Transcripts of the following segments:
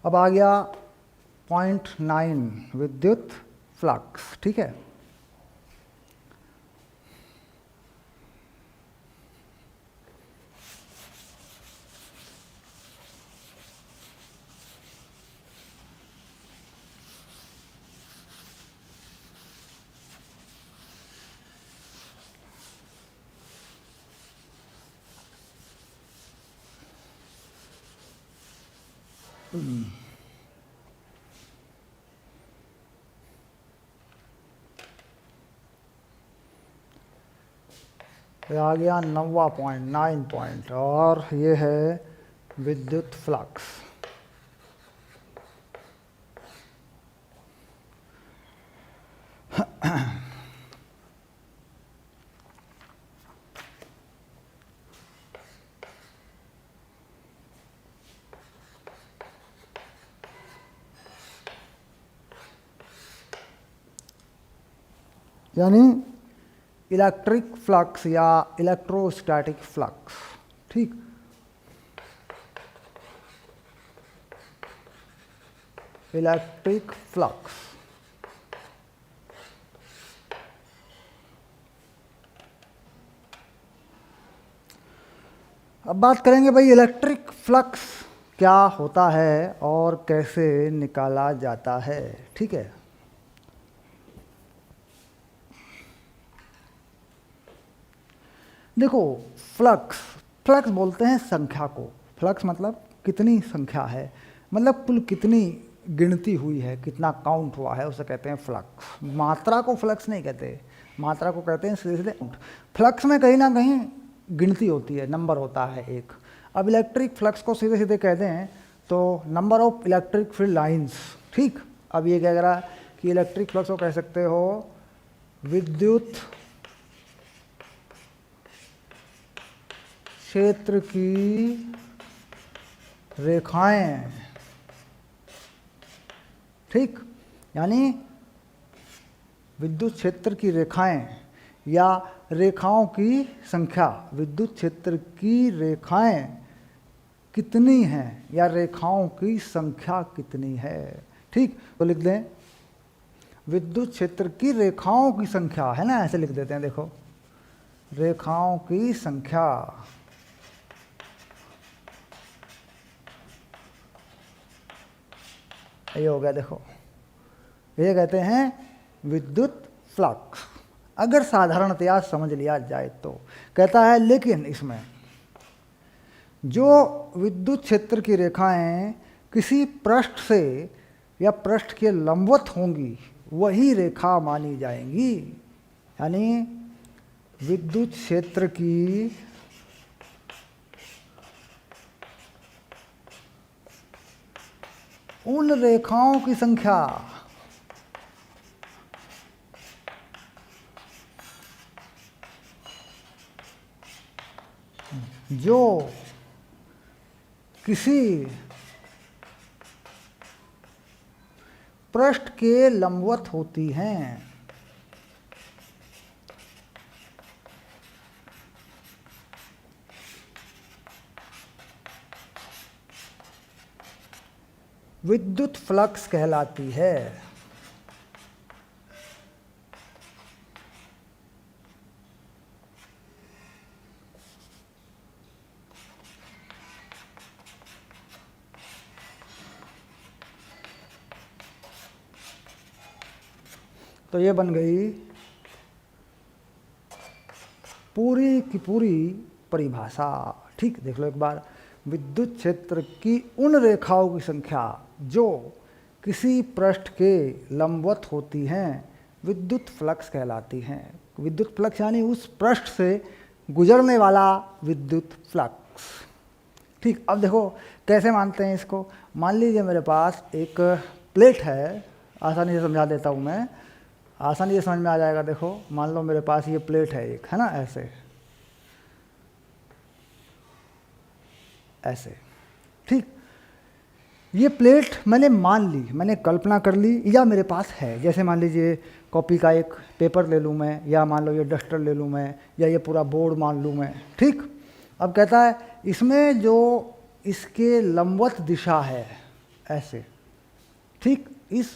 अब आ गया 0.9 विद्युत फ्लक्स, ठीक है। आ गया 9वां पॉइंट, 9 पॉइंट, और ये है विद्युत फ्लक्स। यानी इलेक्ट्रिक फ्लक्स या इलेक्ट्रोस्टैटिक फ्लक्स, ठीक। इलेक्ट्रिक फ्लक्स, अब बात करेंगे भाई इलेक्ट्रिक फ्लक्स क्या होता है और कैसे निकाला जाता है, ठीक है। देखो, फ्लक्स, फ्लक्स बोलते हैं संख्या को। फ्लक्स मतलब कितनी संख्या है, मतलब कुल कितनी गिनती हुई है, कितना काउंट हुआ है, उसे कहते हैं फ्लक्स। मात्रा को फ्लक्स नहीं कहते, मात्रा को कहते हैं सीधे सीधे फ्लक्स में कहीं ना कहीं गिनती होती है, नंबर होता है एक। अब इलेक्ट्रिक फ्लक्स को सीधे सीधे कहते हैं तो number of electric field lines, ठीक। अब ये क्या कह रहा है कि इलेक्ट्रिक फ्लक्स को कह सकते हो विद्युत क्षेत्र की रेखाएं, ठीक। यानी विद्युत क्षेत्र की रेखाएं या रेखाओं की संख्या, विद्युत क्षेत्र की रेखाएं कितनी हैं या रेखाओं की संख्या कितनी है, ठीक। तो लिख दें विद्युत क्षेत्र की रेखाओं की संख्या, है ना, ऐसे लिख देते हैं। देखो, रेखाओं की संख्या, ये हो गया। देखो, ये कहते हैं विद्युत फ्लक्स, अगर साधारणतया समझ लिया जाए तो। कहता है लेकिन इसमें जो विद्युत क्षेत्र की रेखाएं किसी पृष्ठ से या पृष्ठ के लंबवत होंगी वही रेखा मानी जाएंगी। यानी विद्युत क्षेत्र की उन रेखाओं की संख्या जो किसी पृष्ठ के लंबवत होती हैं। विद्युत फ्लक्स कहलाती है। तो ये बन गई पूरी की पूरी परिभाषा, ठीक। देख लो एक बार, विद्युत क्षेत्र की उन रेखाओं की संख्या जो किसी पृष्ठ के लंबवत होती हैं विद्युत फ्लक्स कहलाती हैं। विद्युत फ्लक्स यानी उस पृष्ठ से गुजरने वाला विद्युत फ्लक्स, ठीक। अब देखो कैसे मानते हैं इसको। मान लीजिए मेरे पास एक प्लेट है, आसानी से समझा देता हूँ मैं, आसानी से समझ में आ जाएगा। देखो, मान लो मेरे पास ये प्लेट है एक, है ना, ऐसे ऐसे, ठीक। ये प्लेट मैंने मान ली, मैंने कल्पना कर ली, या मेरे पास है। जैसे मान लीजिए कॉपी का एक पेपर ले लूँ मैं, या मान लो ये डस्टर ले लूँ मैं, या ये पूरा बोर्ड मान लूँ मैं, ठीक। अब कहता है इसमें जो इसके लंबवत दिशा है, ऐसे। ठीक, इस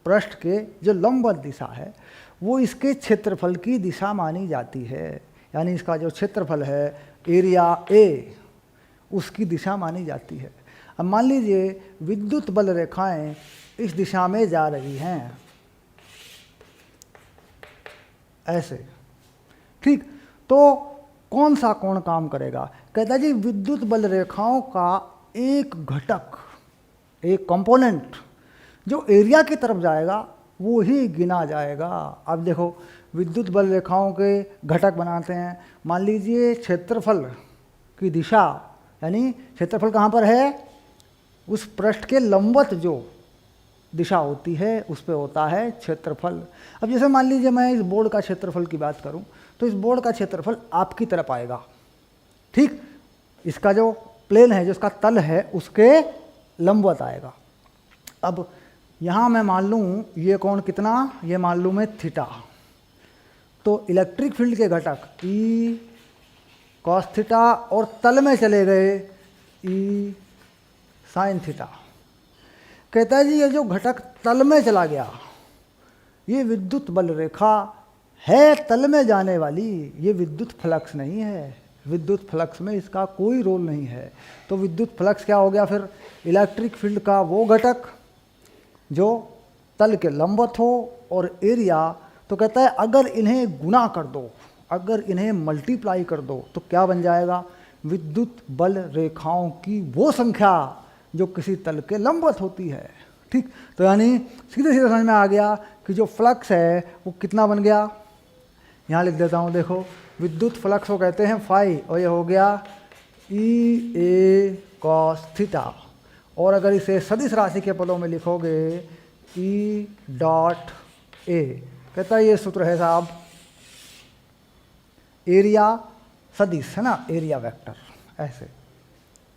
पृष्ठ के जो लंबवत दिशा है वो इसके क्षेत्रफल की दिशा मानी जाती है, यानी इसका जो क्षेत्रफल है एरिया ए उसकी दिशा मानी जाती है। अब मान लीजिए विद्युत बल रेखाएं इस दिशा में जा रही हैं ऐसे। ठीक, तो कौन सा कोण काम करेगा? कहता है जी विद्युत बल रेखाओं का एक घटक, एक कंपोनेंट जो एरिया की तरफ जाएगा वो ही गिना जाएगा। अब देखो विद्युत बल रेखाओं के घटक बनाते हैं। मान लीजिए क्षेत्रफल की दिशा, यानी क्षेत्रफल कहाँ पर है? उस पृष्ठ के लंबवत जो दिशा होती है उस पे होता है क्षेत्रफल। अब जैसे मान लीजिए मैं इस बोर्ड का क्षेत्रफल की बात करूं तो इस बोर्ड का क्षेत्रफल आपकी तरफ आएगा। ठीक, इसका जो प्लेन है, जो इसका तल है उसके लंबवत आएगा। अब यहाँ मैं मान लूँ ये कोण कितना, ये मान लूँ मैं थीटा। तो इलेक्ट्रिक फील्ड के घटक ई कॉस थीटा और तल में चले गए ई साइन थीटा। कहता है जी ये जो घटक तल में चला गया ये विद्युत बल रेखा है तल में जाने वाली, ये विद्युत फ्लक्स नहीं है। विद्युत फ्लक्स में इसका कोई रोल नहीं है। तो विद्युत फ्लक्स क्या हो गया फिर? इलेक्ट्रिक फील्ड का वो घटक जो तल के लंबवत हो और एरिया। तो कहता है अगर इन्हें गुना कर दो, अगर इन्हें मल्टीप्लाई कर दो तो क्या बन जाएगा? विद्युत बल रेखाओं की वो संख्या जो किसी तल के लंबवत होती है। ठीक, तो यानी सीधे सीधे समझ में आ गया कि जो फ्लक्स है वो कितना बन गया। यहाँ लिख देता हूँ, देखो विद्युत फ्लक्स को कहते हैं फाई, और ये हो गया ई ए कॉस थीटा। और अगर इसे सदिश राशि के पदों में लिखोगे ई डॉट ए, कहता है ये सूत्र है साहब एरिया सदिश, है ना, एरिया वेक्टर ऐसे।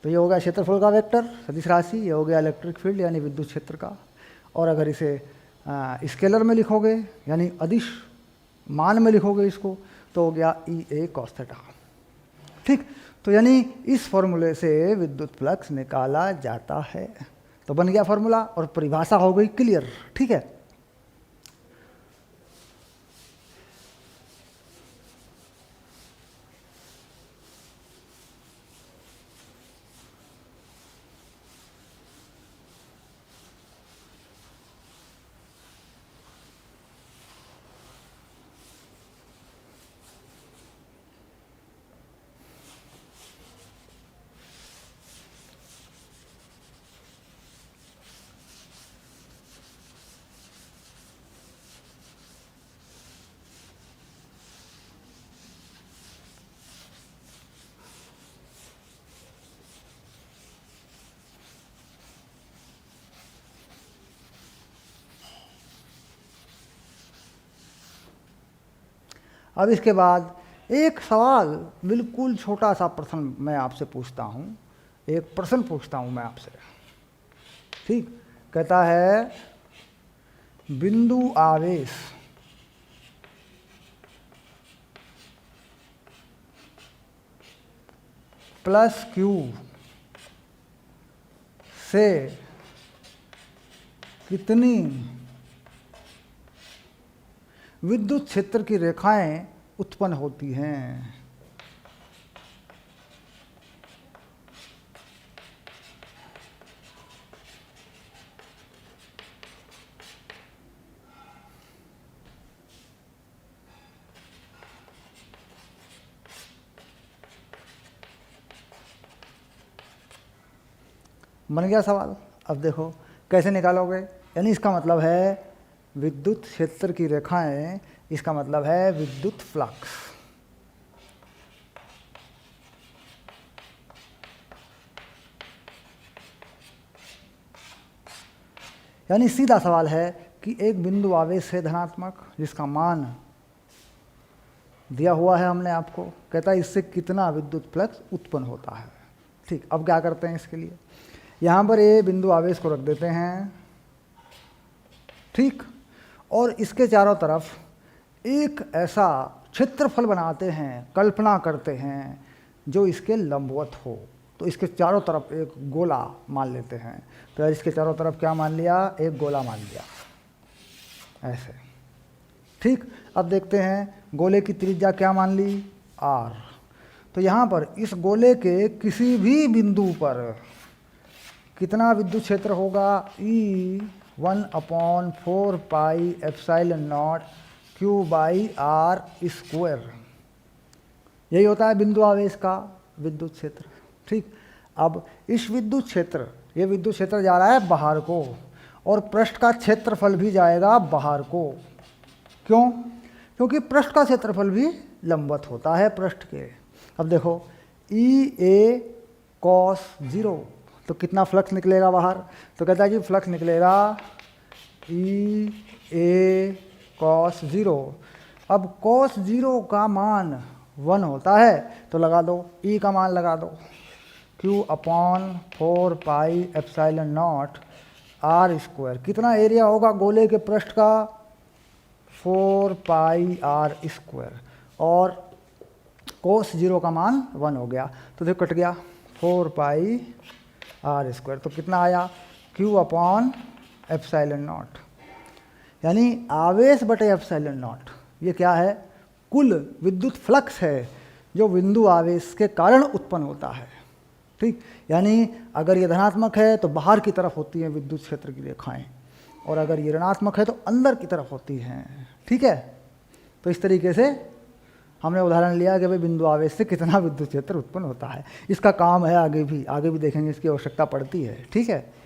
तो ये हो गया क्षेत्रफल का वेक्टर सदिश राशि, ये हो गया इलेक्ट्रिक फील्ड यानी विद्युत क्षेत्र का। और अगर इसे स्केलर में लिखोगे यानी अदिश मान में लिखोगे इसको तो हो गया ई ए कॉस थीटा। ठीक, तो यानी इस फॉर्मूले से विद्युत फ्लक्स निकाला जाता है। तो बन गया फॉर्मूला और परिभाषा हो गई क्लियर। ठीक है, अब इसके बाद एक सवाल बिल्कुल छोटा सा प्रश्न मैं आपसे पूछता हूँ, एक प्रश्न पूछता हूँ मैं आपसे। ठीक, कहता है बिंदु आवेश प्लस क्यू से कितनी विद्युत क्षेत्र की रेखाएं उत्पन्न होती हैं? बन गया सवाल। अब देखो कैसे निकालोगे, यानी इसका मतलब है विद्युत क्षेत्र की रेखाएं, इसका मतलब है विद्युत फ्लक्स। यानी सीधा सवाल है कि एक बिंदु आवेश है धनात्मक जिसका मान दिया हुआ है हमने आपको, कहता है इससे कितना विद्युत फ्लक्स उत्पन्न होता है। ठीक, अब क्या करते हैं इसके लिए, यहाँ पर ये बिंदु आवेश को रख देते हैं। ठीक, और इसके चारों तरफ एक ऐसा क्षेत्रफल बनाते हैं, कल्पना करते हैं जो इसके लंबवत हो। तो इसके चारों तरफ एक गोला मान लेते हैं। तो इसके चारों तरफ क्या मान लिया, एक गोला मान लिया ऐसे। ठीक, अब देखते हैं गोले की त्रिज्या क्या मान ली, r। तो यहाँ पर इस गोले के किसी भी बिंदु पर कितना विद्युत क्षेत्र होगा, E1/4πε0 Q/r²। यही होता है बिंदु आवेश का विद्युत क्षेत्र। ठीक, अब इस विद्युत क्षेत्र, ये विद्युत क्षेत्र जा रहा है बाहर को और पृष्ठ का क्षेत्रफल भी जाएगा बाहर को। क्यों? क्योंकि पृष्ठ का क्षेत्रफल भी लंबवत होता है पृष्ठ के। अब देखो EA cos 0, तो कितना फ्लक्स निकलेगा बाहर, तो कहता है जी फ्लक्स निकलेगा EA cos 0। अब cos 0 का मान 1 होता है, तो लगा दो E का मान लगा दो, Q/4πε0 r²। कितना एरिया होगा गोले के पृष्ठ का, 4πr², और cos 0 का मान 1 हो गया, तो देखो कट गया 4πr²। तो कितना आया, Q/ε0, यानी आवेश बटे ε0। ये क्या है, कुल विद्युत फ्लक्स है जो बिंदु आवेश के कारण उत्पन्न होता है। ठीक, यानी अगर ये धनात्मक है तो बाहर की तरफ होती हैं विद्युत क्षेत्र की रेखाएं, और अगर ये ऋणात्मक है तो अंदर की तरफ होती हैं। ठीक है, तो इस तरीके से हमने उदाहरण लिया कि भाई बिंदु आवेश से कितना विद्युत क्षेत्र उत्पन्न होता है। इसका काम है आगे भी देखेंगे, इसकी आवश्यकता पड़ती है। ठीक है,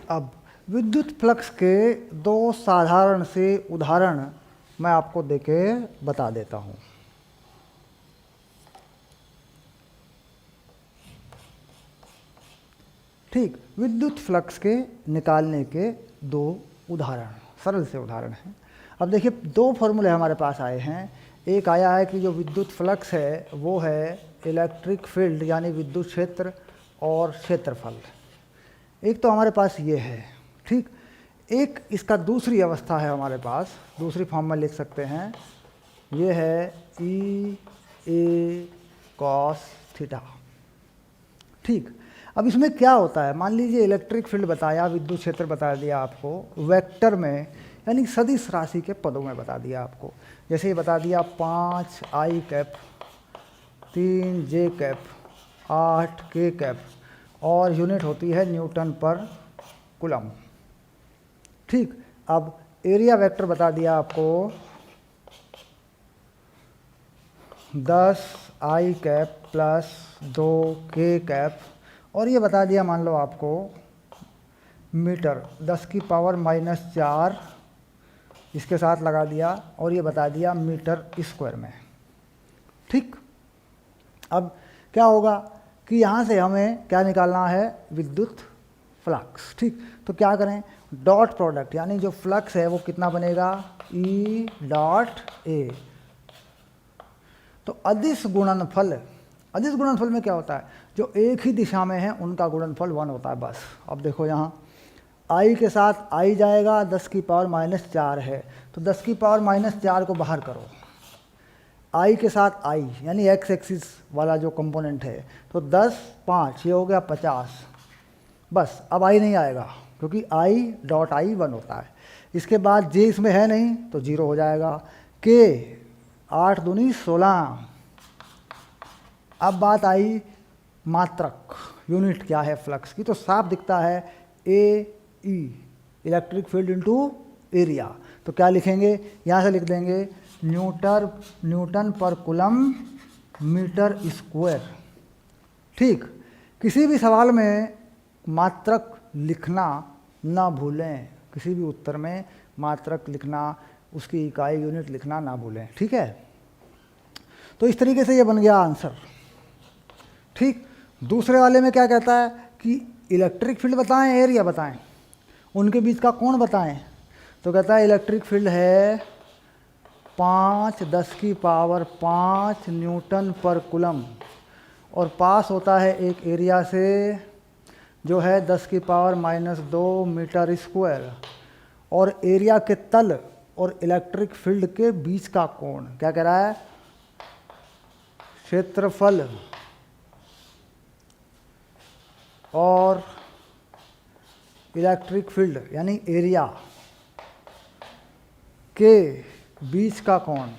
अब विद्युत फ्लक्स के दो साधारण से उदाहरण मैं आपको देके बता देता हूँ। ठीक, विद्युत फ्लक्स के निकालने के दो उदाहरण, सरल से उदाहरण हैं। अब देखिए दो फॉर्मूले हमारे पास आए हैं। एक आया है कि जो विद्युत फ्लक्स है वो है इलेक्ट्रिक फील्ड यानी विद्युत क्षेत्र और क्षेत्रफल। एक तो हमारे पास ये है। ठीक, एक इसका दूसरी अवस्था है हमारे पास, दूसरी फॉर्म में लिख सकते हैं, ये है E A cos थीटा। ठीक, अब इसमें क्या होता है, मान लीजिए इलेक्ट्रिक फील्ड बताया, विद्युत क्षेत्र बता दिया आपको वेक्टर में, यानी सदिश राशि के पदों में बता दिया आपको। जैसे ये बता दिया 5 आई कैप, 3 जे कैप, 8 के कैप, और यूनिट होती है न्यूटन पर कूलम। ठीक, अब एरिया वेक्टर बता दिया आपको 10 आई कैप प्लस 2 के कैप, और ये बता दिया मान लो आपको मीटर 10⁻⁻⁴ इसके साथ लगा दिया, और ये बता दिया मीटर स्क्वायर में। ठीक, अब क्या होगा कि यहाँ से हमें क्या निकालना है, विद्युत फ्लक्स। ठीक, तो क्या करें, डॉट प्रोडक्ट, यानी जो फ्लक्स है वो कितना बनेगा, ई डॉट ए। तो अदिश गुणनफल, अदिश गुणनफल में क्या होता है, जो एक ही दिशा में है उनका गुणनफल 1 होता है बस। अब देखो यहाँ आई के साथ आई जाएगा, 10⁻⁻⁴ है, तो 10⁻⁻⁴ को बाहर करो, आई के साथ आई यानी एक्स एक्सिस वाला जो कंपोनेंट है, तो 10 5 ये हो गया 50, बस। अब आई नहीं आएगा क्योंकि आई डॉट आई 1 होता है। इसके बाद जे इसमें है नहीं तो 0 हो जाएगा। के 8 दूनी 16। अब बात आई मात्रक, यूनिट क्या है फ्लक्स की, तो साफ दिखता है ए ई, इलेक्ट्रिक फील्ड इनटू एरिया। तो क्या लिखेंगे, यहाँ से लिख देंगे न्यूटन पर कूलम मीटर स्क्वायर। ठीक, किसी भी सवाल में मात्रक लिखना ना भूलें, किसी भी उत्तर में मात्रक लिखना, उसकी इकाई यूनिट लिखना ना भूलें। ठीक है, तो इस तरीके से ये बन गया आंसर। ठीक, दूसरे वाले में क्या कहता है कि इलेक्ट्रिक फील्ड बताएं, एरिया बताएं, उनके बीच का कोण बताएं। तो कहता है इलेक्ट्रिक फील्ड है 5×10⁵ न्यूटन पर कूलम, और पास होता है एक एरिया से जो है 10⁻⁻² मीटर स्क्वायर, और एरिया के तल और इलेक्ट्रिक फील्ड के बीच का कोण क्या कह रहा है, क्षेत्रफल और इलेक्ट्रिक फील्ड यानी एरिया के बीच का कोण।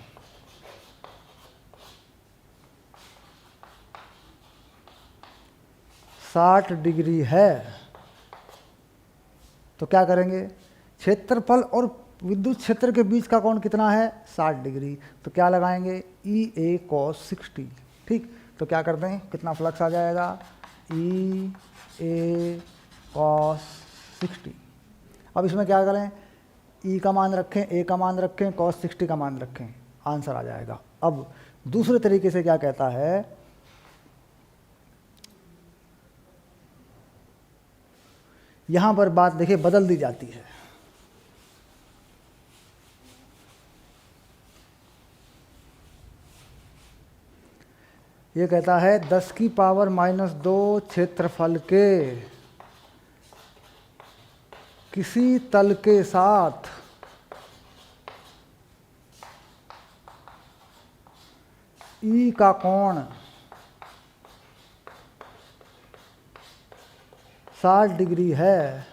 $60 है। तो क्या करेंगे, क्षेत्रफल और विद्युत क्षेत्र के बीच का कोण कितना है, 60 तो क्या लगाएंगे, ई ए cos 60। ठीक, तो क्या करते हैं, कितना फ्लक्स आ जाएगा, ई ए cos 60। अब इसमें क्या करें, ई का मान रखें, ए का मान रखें, cos 60 का मान रखें, आंसर आ जाएगा। अब दूसरे तरीके से क्या कहता है, यहां पर बात देखिए बदल दी जाती है। ये कहता है 10⁻⁻² क्षेत्रफल के किसी तल के साथ ई का कोण 60 है,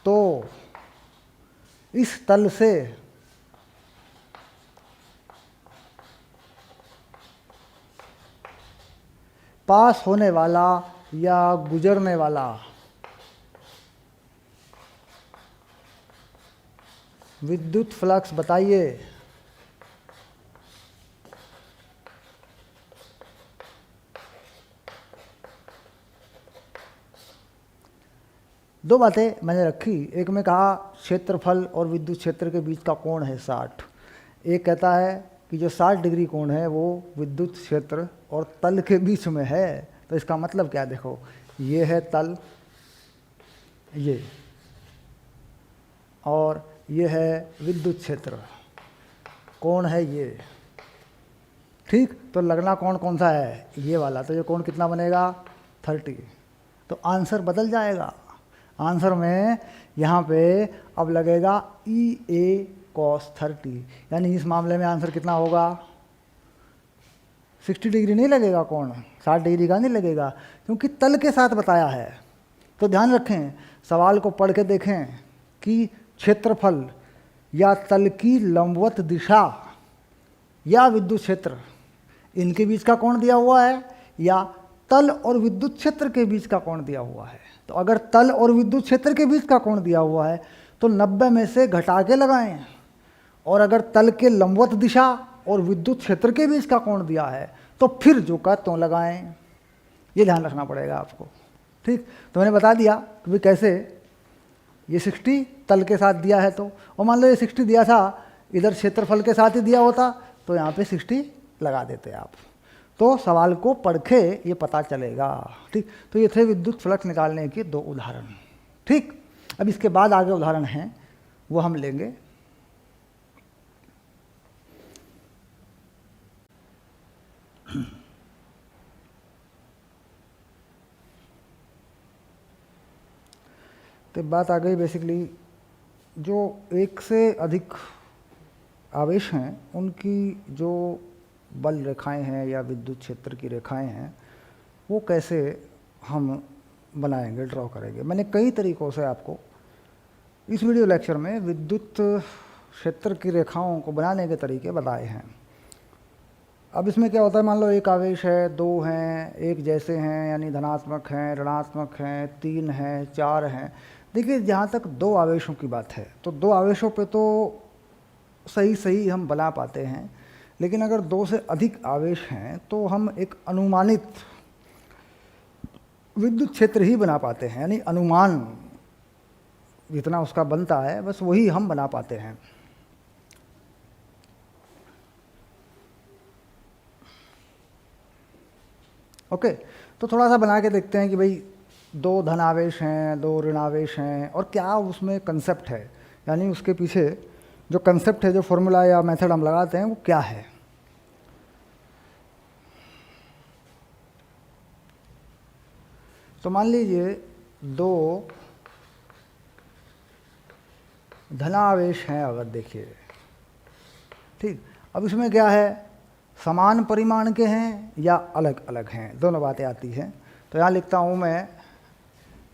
तो इस तल से पास होने वाला या गुजरने वाला विद्युत फ्लक्स बताइए। दो बातें मैंने रखी, एक में कहा क्षेत्रफल और विद्युत क्षेत्र के बीच का कोण है 60, एक कहता है कि जो 60 कोण है वो विद्युत क्षेत्र और तल के बीच में है। तो इसका मतलब क्या, देखो ये है तल, ये, और ये है विद्युत क्षेत्र, कोण है ये। ठीक, तो लगना कोण कौन सा है, ये वाला, तो ये कोण कितना बनेगा 30। तो आंसर बदल जाएगा, आंसर में यहाँ पे अब लगेगा ई ए cos 30, यानी इस मामले में आंसर कितना होगा 60 डिग्री नहीं लगेगा कोण, 60 डिग्री का नहीं लगेगा, क्योंकि तल के साथ बताया है। तो ध्यान रखें, सवाल को पढ़ के देखें कि क्षेत्रफल या तल की लंबवत दिशा या विद्युत क्षेत्र, इनके बीच का कोण दिया हुआ है या तल और विद्युत क्षेत्र के बीच का कोण दिया हुआ है। तो अगर तल और विद्युत क्षेत्र के बीच का कोण दिया हुआ है तो 90 में से घटा के लगाएं, और अगर तल के लंबवत दिशा और विद्युत क्षेत्र के बीच का कोण दिया है तो फिर जो का त्यों लगाएं। ये ध्यान रखना पड़ेगा आपको, ठीक। तो मैंने बता दिया कि भाई कैसे, ये 60 तल के साथ दिया है तो, और मान लो ये 60 दिया था, इधर क्षेत्रफल के साथ ही दिया होता तो यहाँ पे 60 लगा देते आप। तो सवाल को पढ़ के ये पता चलेगा, ठीक। तो ये थे विद्युत फ्लक्स निकालने के 2 उदाहरण, ठीक। अब इसके बाद आगे उदाहरण हैं वो हम लेंगे। तो बात आ गई बेसिकली जो एक से अधिक आवेश हैं उनकी जो बल रेखाएं हैं या विद्युत क्षेत्र की रेखाएं हैं वो कैसे हम बनाएंगे, ड्रॉ करेंगे। मैंने कई तरीक़ों से आपको इस वीडियो लेक्चर में विद्युत क्षेत्र की रेखाओं को बनाने के तरीके बताए हैं। अब इसमें क्या होता है, मान लो एक आवेश है, 2 हैं, एक जैसे हैं यानी धनात्मक हैं, ऋणात्मक हैं, 3 हैं, 4 हैं। देखिए जहाँ तक 2 आवेशों की बात है तो 2 आवेशों पे तो सही हम बना पाते हैं, लेकिन अगर 2 से अधिक आवेश हैं तो हम एक अनुमानित विद्युत क्षेत्र ही बना पाते हैं, यानी अनुमान जितना उसका बनता है बस वही हम बना पाते हैं। ओके, तो थोड़ा सा बना के देखते हैं कि भाई 2 धनावेश हैं, 2 ऋणावेश हैं, और क्या उसमें कंसेप्ट है, यानी उसके पीछे जो कंसेप्ट है, जो फॉर्मूला या मेथड हम लगाते हैं वो क्या है। तो मान लीजिए 2 धनावेश हैं, अगर देखिए, ठीक। अब इसमें क्या है, समान परिमाण के हैं या अलग अलग हैं, दोनों बातें आती हैं। तो यहाँ लिखता हूँ मैं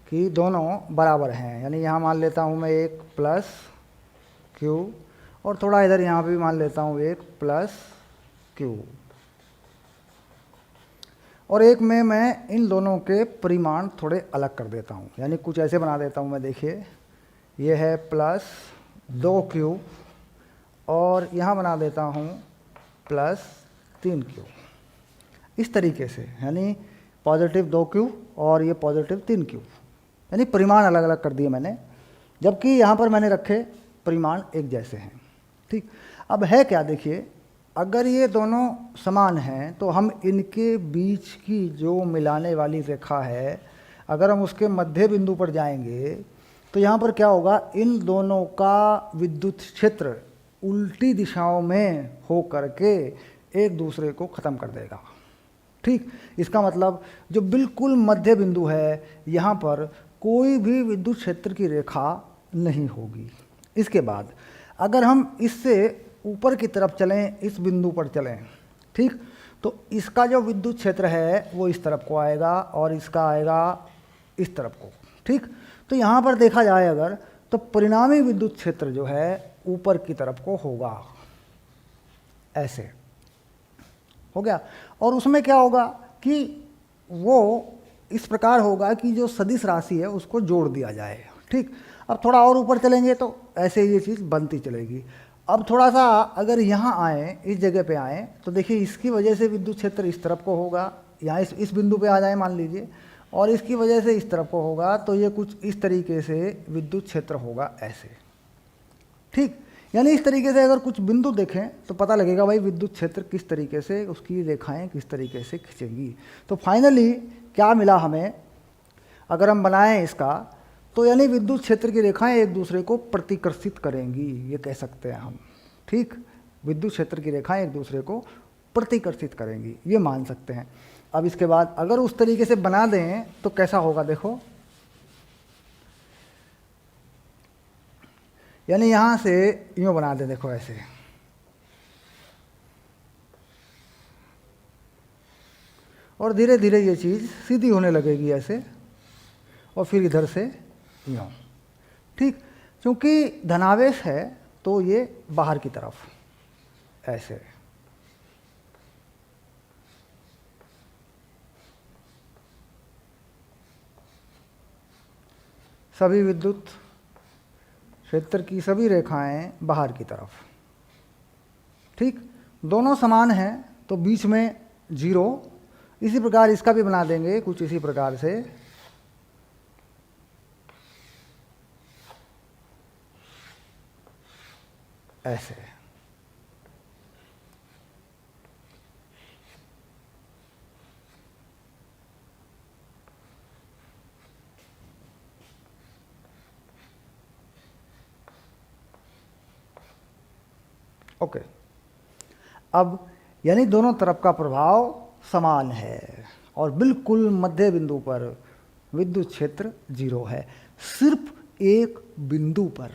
कि दोनों बराबर हैं, यानी यहाँ मान लेता हूँ मैं एक प्लस क्यू, और थोड़ा इधर यहाँ भी मान लेता हूँ एक प्लस क्यू, और एक में मैं इन दोनों के परिमाण थोड़े अलग कर देता हूँ, यानी कुछ ऐसे बना देता हूँ मैं। देखिए ये है प्लस 2Q, और यहाँ बना देता हूँ प्लस 3Q, इस तरीके से, यानी पॉजिटिव 2Q और ये पॉजिटिव 3Q, यानी परिमाण अलग अलग कर दिए मैंने, जबकि यहाँ पर मैंने रखे परिमाण एक जैसे हैं, ठीक। अब है क्या, देखिए अगर ये दोनों समान हैं तो हम इनके बीच की जो मिलाने वाली रेखा है, अगर हम उसके मध्य बिंदु पर जाएंगे तो यहाँ पर क्या होगा, इन दोनों का विद्युत क्षेत्र उल्टी दिशाओं में हो करके एक दूसरे को ख़त्म कर देगा, ठीक। इसका मतलब जो बिल्कुल मध्य बिंदु है यहाँ पर कोई भी विद्युत क्षेत्र की रेखा नहीं होगी। इसके बाद अगर हम इससे ऊपर की तरफ चलें, इस बिंदु पर चलें, ठीक, तो इसका जो विद्युत क्षेत्र है वो इस तरफ को आएगा और इसका आएगा इस तरफ को, ठीक। तो यहाँ पर देखा जाए अगर, तो परिणामी विद्युत क्षेत्र जो है ऊपर की तरफ को होगा, ऐसे हो गया। और उसमें क्या होगा कि वो इस प्रकार होगा कि जो सदिश राशि है उसको जोड़ दिया जाए, ठीक। अब थोड़ा और ऊपर चलेंगे तो ऐसे ये चीज़ बनती चलेगी। अब थोड़ा सा अगर यहाँ आए, इस जगह पे आए, तो देखिए इसकी वजह से विद्युत क्षेत्र इस तरफ को होगा, यहाँ इस बिंदु पे आ जाए मान लीजिए, और इसकी वजह से इस तरफ को होगा, तो ये कुछ इस तरीके से विद्युत क्षेत्र होगा, ऐसे, ठीक। यानी इस तरीके से अगर कुछ बिंदु देखें तो पता लगेगा भाई विद्युत क्षेत्र किस तरीके से, उसकी रेखाएं किस तरीके से खींचेंगी। तो फाइनली क्या मिला हमें, अगर हम बनाएं इसका, तो यानी विद्युत क्षेत्र की रेखाएं एक दूसरे को प्रतिकर्षित करेंगी, ये कह सकते हैं हम, ठीक। विद्युत क्षेत्र की रेखाएं एक दूसरे को प्रतिकर्षित करेंगी, ये मान सकते हैं। अब इसके बाद अगर उस तरीके से बना दें तो कैसा होगा, देखो, यानी यहाँ से यूँ बना दें, देखो ऐसे, और धीरे धीरे ये चीज़ सीधी होने लगेगी ऐसे, और फिर इधर से यूँ। ठीक, क्योंकि धनावेश है तो ये बाहर की तरफ ऐसे। सभी विद्युत क्षेत्र की सभी रेखाएं बाहर की तरफ। ठीक, दोनों समान हैं तो बीच में 0। इसी प्रकार इसका भी बना देंगे कुछ इसी प्रकार से। ऐसे। ओके, अब यानी दोनों तरफ का प्रभाव समान है और बिल्कुल मध्य बिंदु पर विद्युत क्षेत्र 0 है। सिर्फ एक बिंदु पर,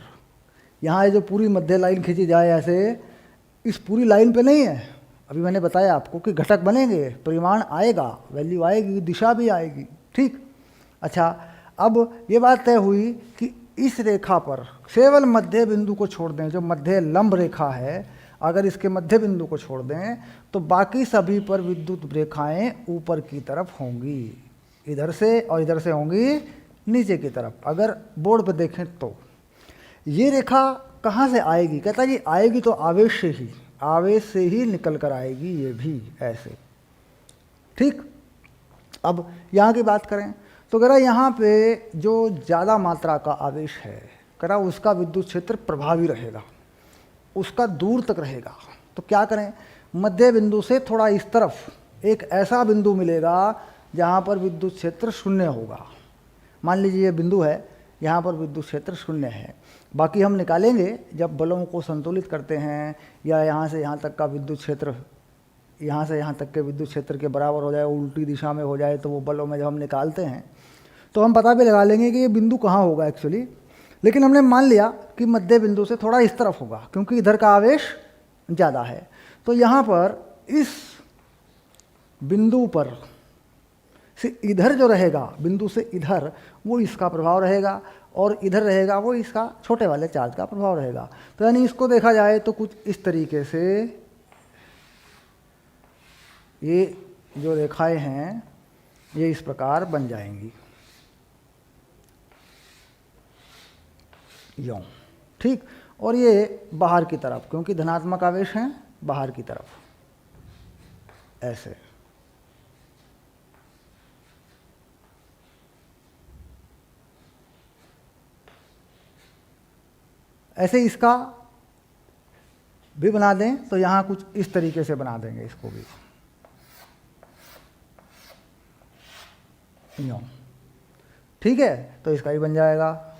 यहाँ जो पूरी मध्य लाइन खींची जाए ऐसे, इस पूरी लाइन पे नहीं है। अभी मैंने बताया आपको कि घटक बनेंगे, परिमाण आएगा, वैल्यू आएगी, दिशा भी आएगी। ठीक, अच्छा, अब ये बात तय हुई कि इस रेखा पर केवल मध्य बिंदु को छोड़ दें, जो मध्य लंब रेखा है, अगर इसके मध्य बिंदु को छोड़ दें तो बाकी सभी पर विद्युत रेखाएं ऊपर की तरफ होंगी, इधर से और इधर से होंगी नीचे की तरफ। अगर बोर्ड पर देखें तो ये रेखा कहाँ से आएगी? कहता जी आएगी तो आवेश से ही, आवेश से ही निकल कर आएगी ये भी ऐसे। ठीक, अब यहाँ की बात करें तो कह रहा यहाँ पे जो ज़्यादा मात्रा का आवेश है, कह रहा उसका विद्युत क्षेत्र प्रभावी रहेगा, उसका दूर तक रहेगा। तो क्या करें, मध्य बिंदु से थोड़ा इस तरफ एक ऐसा बिंदु मिलेगा जहाँ पर विद्युत क्षेत्र 0 होगा। मान लीजिए ये बिंदु है, यहाँ पर विद्युत क्षेत्र 0 है। बाकी हम निकालेंगे जब बलों को संतुलित करते हैं, या यहाँ से यहाँ तक का विद्युत क्षेत्र, यहाँ से यहाँ तक के विद्युत क्षेत्र के बराबर हो जाए, उल्टी दिशा में हो जाए, तो वो बलों में जब हम निकालते हैं तो हम पता भी लगा लेंगे कि ये बिंदु कहाँ होगा एक्चुअली। लेकिन हमने मान लिया कि मध्य बिंदु से थोड़ा इस तरफ होगा क्योंकि इधर का आवेश ज़्यादा है। तो यहाँ पर इस बिंदु पर से इधर जो रहेगा, बिंदु से इधर, वो इसका प्रभाव रहेगा, और इधर रहेगा वो इसका छोटे वाले चार्ज का प्रभाव रहेगा। तो यानी इसको देखा जाए तो कुछ इस तरीके से ये जो रेखाएं हैं ये इस प्रकार बन जाएंगी यूँ। ठीक, और ये बाहर की तरफ, क्योंकि धनात्मक आवेश हैं, बाहर की तरफ ऐसे। ऐसे इसका भी बना दें तो यहाँ कुछ इस तरीके से बना देंगे इसको भी यूँ। ठीक है, तो इसका ही बन जाएगा।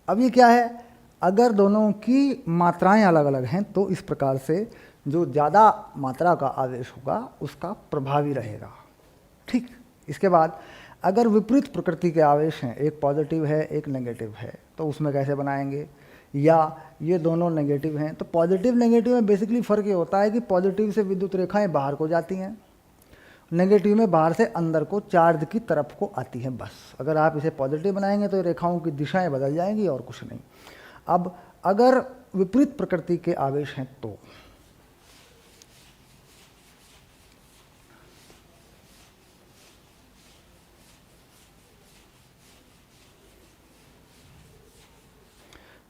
अब ये क्या है, अगर दोनों की मात्राएं अलग अलग हैं तो इस प्रकार से जो ज़्यादा मात्रा का आवेश होगा उसका प्रभावी रहेगा। ठीक, इसके बाद अगर विपरीत प्रकृति के आवेश हैं, एक पॉजिटिव है एक नेगेटिव है, तो उसमें कैसे बनाएंगे? या ये दोनों नेगेटिव हैं तो पॉजिटिव नेगेटिव में बेसिकली फ़र्क ये होता है कि पॉजिटिव से विद्युत रेखाएं बाहर को जाती हैं, नेगेटिव में बाहर से अंदर को चार्ज की तरफ को आती हैं बस। अगर आप इसे पॉजिटिव बनाएंगे तो रेखाओं की दिशाएं बदल जाएंगी और कुछ नहीं। अब अगर विपरीत प्रकृति के आवेश हैं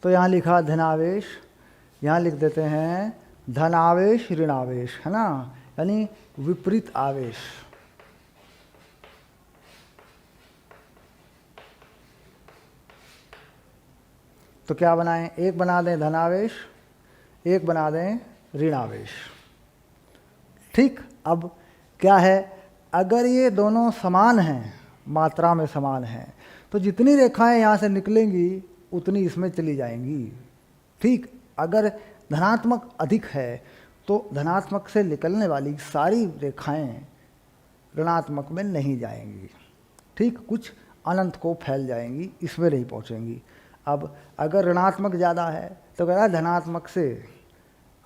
तो यहाँ लिखा धनावेश, यहाँ लिख देते हैं धनावेश ऋणावेश, है ना, यानी विपरीत आवेश। तो क्या बनाएं, एक बना दें धनावेश, एक बना दें ऋणावेश। ठीक, अब क्या है, अगर ये दोनों समान हैं, मात्रा में समान हैं, तो जितनी रेखाएं यहाँ से निकलेंगी उतनी इसमें चली जाएंगी। ठीक, अगर धनात्मक अधिक है तो धनात्मक से निकलने वाली सारी रेखाएं ऋणात्मक में नहीं जाएंगी। ठीक, कुछ अनंत को फैल जाएंगी, इसमें नहीं पहुँचेंगी। अब अगर ऋणात्मक ज़्यादा है तो कह रहा है धनात्मक से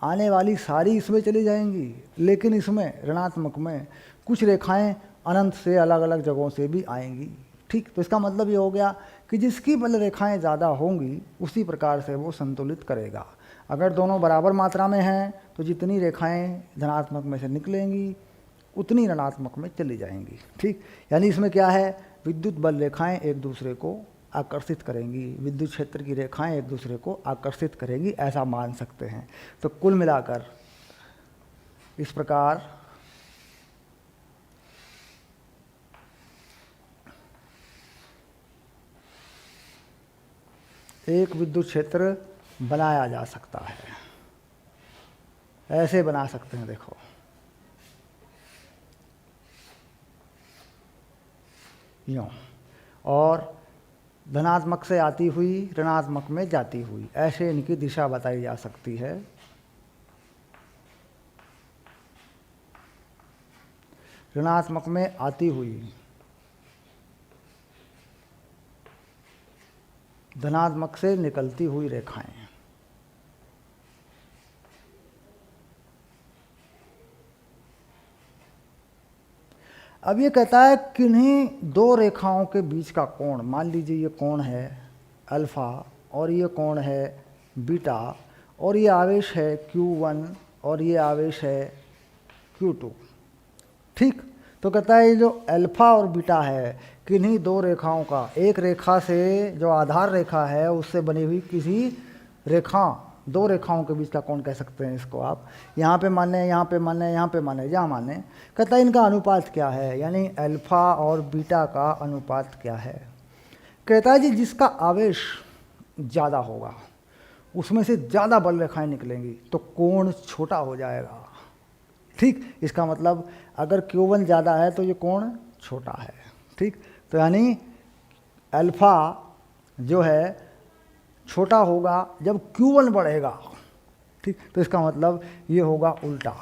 आने वाली सारी इसमें चली जाएंगी, लेकिन इसमें ऋणात्मक में कुछ रेखाएं अनंत से अलग अलग जगहों से भी आएंगी। ठीक, तो इसका मतलब ये हो गया कि जिसकी बल रेखाएं ज़्यादा होंगी उसी प्रकार से वो संतुलित करेगा। अगर दोनों बराबर मात्रा में हैं तो जितनी रेखाएं धनात्मक में से निकलेंगी उतनी ऋणात्मक में चली जाएंगी। ठीक, यानी इसमें क्या है, विद्युत बल रेखाएं एक दूसरे को आकर्षित करेंगी, विद्युत क्षेत्र की रेखाएं एक दूसरे को आकर्षित करेंगी, ऐसा मान सकते हैं। तो कुल मिलाकर इस प्रकार एक विद्युत क्षेत्र बनाया जा सकता है। ऐसे बना सकते हैं, देखो यूँ, और धनात्मक से आती हुई ऋणात्मक में जाती हुई, ऐसे इनकी दिशा बताई जा सकती है। ऋणात्मक में आती हुई धनात्मक से निकलती हुई रेखाएं। अब ये कहता है किन्हीं दो रेखाओं के बीच का कोण, मान लीजिए ये कोण है अल्फा और ये कोण है बीटा, और ये आवेश है Q1 और ये आवेश है Q2। ठीक, तो कहता है ये जो अल्फा और बीटा है किन्हीं दो रेखाओं का, एक रेखा से जो आधार रेखा है उससे बनी हुई किसी रेखा, दो रेखाओं के बीच का कोण कह सकते हैं इसको आप। यहाँ पे माने, यहाँ पे माने, यहाँ पे माने, जहाँ माने, कहता है इनका अनुपात क्या है, यानी अल्फा और बीटा का अनुपात क्या है। कहता है जी जिसका आवेश ज़्यादा होगा उसमें से ज़्यादा बल रेखाएं निकलेंगी तो कोण छोटा हो जाएगा। ठीक, इसका मतलब अगर Q1 ज़्यादा है तो ये कोण छोटा है। ठीक, तो यानी अल्फा जो है छोटा होगा जब Q1 बढ़ेगा। ठीक, तो इसका मतलब ये होगा उल्टा,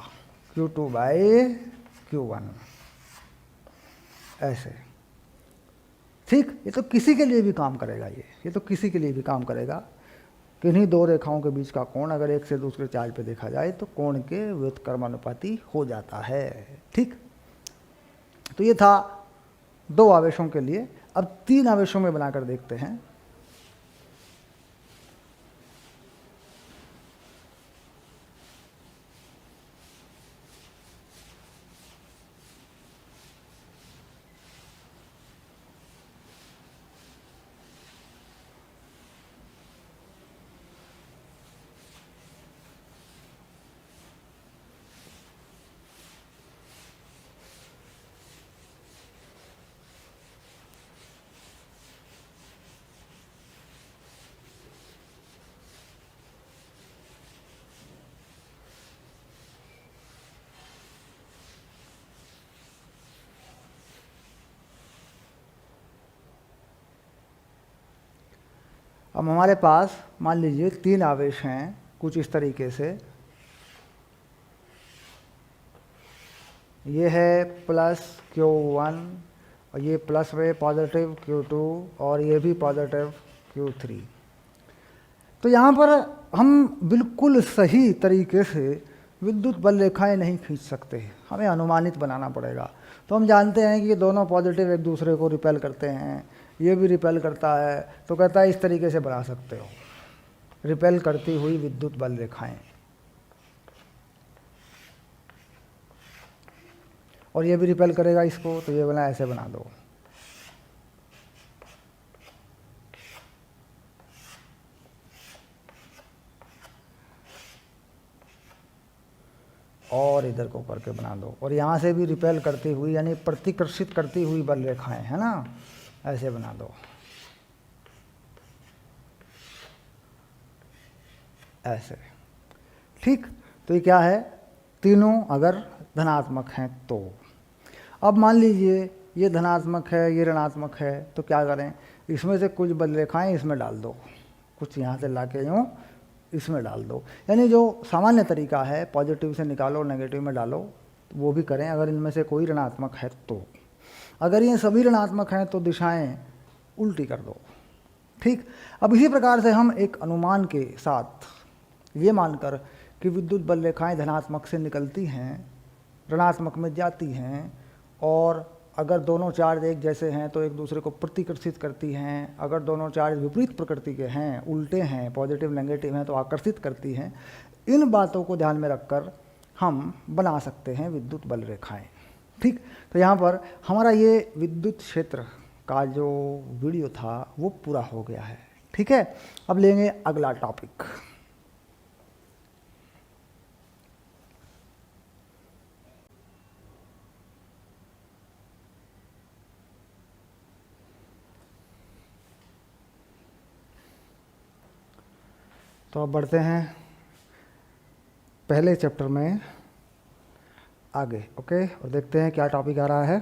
Q2/Q1 ऐसे। ठीक, ये तो किसी के लिए भी काम करेगा, ये तो किसी के लिए भी काम करेगा। किन्हीं दो रेखाओं के बीच का कोण अगर एक से दूसरे चार्ज पे देखा जाए तो कोण के व्युत्क्रमानुपाती हो जाता है। ठीक, तो ये था दो आवेशों के लिए। अब तीन आवेशों में बनाकर देखते हैं। अब हमारे पास मान लीजिए तीन आवेश हैं कुछ इस तरीके से, ये है प्लस Q1 और ये प्लस में पॉजिटिव Q2 और ये भी पॉजिटिव Q3। तो यहाँ पर हम बिल्कुल सही तरीके से विद्युत बल रेखाएं नहीं खींच सकते, हमें अनुमानित बनाना पड़ेगा। तो हम जानते हैं कि ये दोनों पॉजिटिव एक दूसरे को रिपेल करते हैं, ये भी रिपेल करता है, तो कहता है इस तरीके से बना सकते हो रिपेल करती हुई विद्युत बल रेखाएं। और ये भी रिपेल करेगा इसको, तो ये बना, ऐसे बना दो। और इधर को करके बना दो, और यहाँ से भी रिपेल करती हुई यानी प्रतिकर्षित करती हुई बल रेखाएं, है ना, ऐसे बना दो, ऐसे। ठीक, तो ये क्या है, तीनों अगर धनात्मक हैं तो। अब मान लीजिए ये धनात्मक है, ये ऋणात्मक है, तो क्या करें, इसमें से कुछ बल रेखाएं इसमें डाल दो, कुछ यहाँ से ला के यूँ इसमें डाल दो। यानी जो सामान्य तरीका है पॉजिटिव से निकालो नेगेटिव में डालो, वो भी करें अगर इनमें से कोई ऋणात्मक है तो। अगर ये सभी ऋणात्मक हैं तो दिशाएं उल्टी कर दो। ठीक। अब इसी प्रकार से हम एक अनुमान के साथ ये मानकर कि विद्युत बल रेखाएं धनात्मक से निकलती हैं, ऋणात्मक में जाती हैं, और अगर दोनों चार्ज एक जैसे हैं तो एक दूसरे को प्रतिकर्षित करती हैं, अगर दोनों चार्ज विपरीत प्रकृति के हैं, उल्टे हैं, पॉजिटिव नेगेटिव हैं, तो आकर्षित करती हैं। इन बातों को ध्यान में रखकर हम बना सकते हैं विद्युत बल रेखाएं। ठीक। तो यहाँ पर हमारा ये विद्युत क्षेत्र का जो वीडियो था वो पूरा हो गया है। ठीक है, अब लेंगे अगला टॉपिक। तो अब बढ़ते हैं पहले चैप्टर में आगे। ओके, और देखते हैं क्या टॉपिक आ रहा है।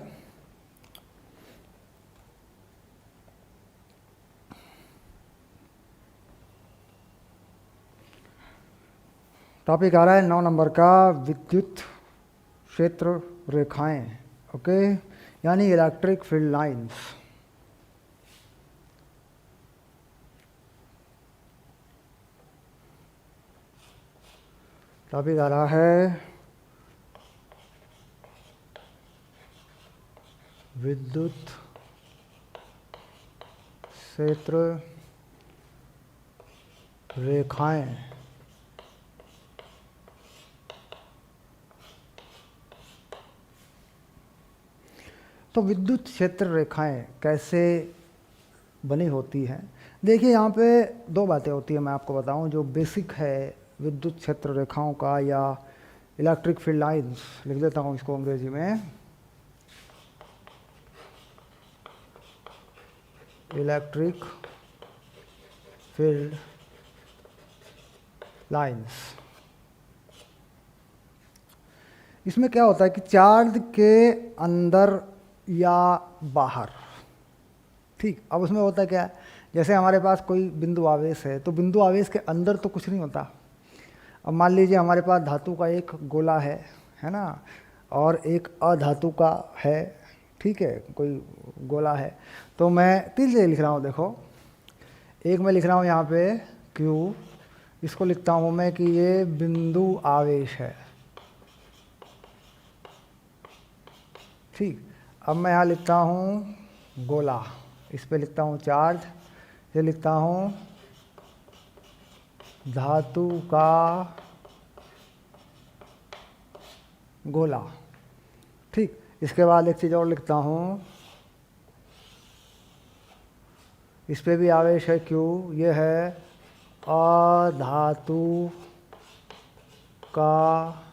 टॉपिक आ रहा है 9 नंबर का, विद्युत क्षेत्र रेखाएं। ओके, यानी इलेक्ट्रिक फील्ड लाइंस। टॉपिक आ रहा है विद्युत क्षेत्र रेखाएं। तो विद्युत क्षेत्र रेखाएं कैसे बनी होती हैं? देखिए, यहाँ पे दो बातें होती हैं, मैं आपको बताऊं। जो बेसिक है विद्युत क्षेत्र रेखाओं का, या इलेक्ट्रिक फील्ड लाइंस लिख देता हूँ इसको अंग्रेजी में, इलेक्ट्रिक फील्ड लाइंस। इसमें क्या होता है कि चार्ज के अंदर या बाहर, ठीक। अब उसमें होता क्या है, जैसे हमारे पास कोई बिंदु आवेश है, तो बिंदु आवेश के अंदर तो कुछ नहीं होता। अब मान लीजिए हमारे पास धातु का एक गोला है ना, और एक अधातु का है, ठीक है, कोई गोला है। तो मैं तीन से लिख रहा हूँ, देखो, एक मैं लिख रहा हूँ यहाँ पे Q, इसको लिखता हूँ मैं कि ये बिंदु आवेश है, ठीक। अब मैं यहाँ लिखता हूँ गोला, इस पे लिखता हूँ चार्ज, ये लिखता हूँ धातु का गोला, ठीक। इसके बाद एक चीज़ और लिखता हूँ, इस पे भी आवेश है Q, ये है अधातु का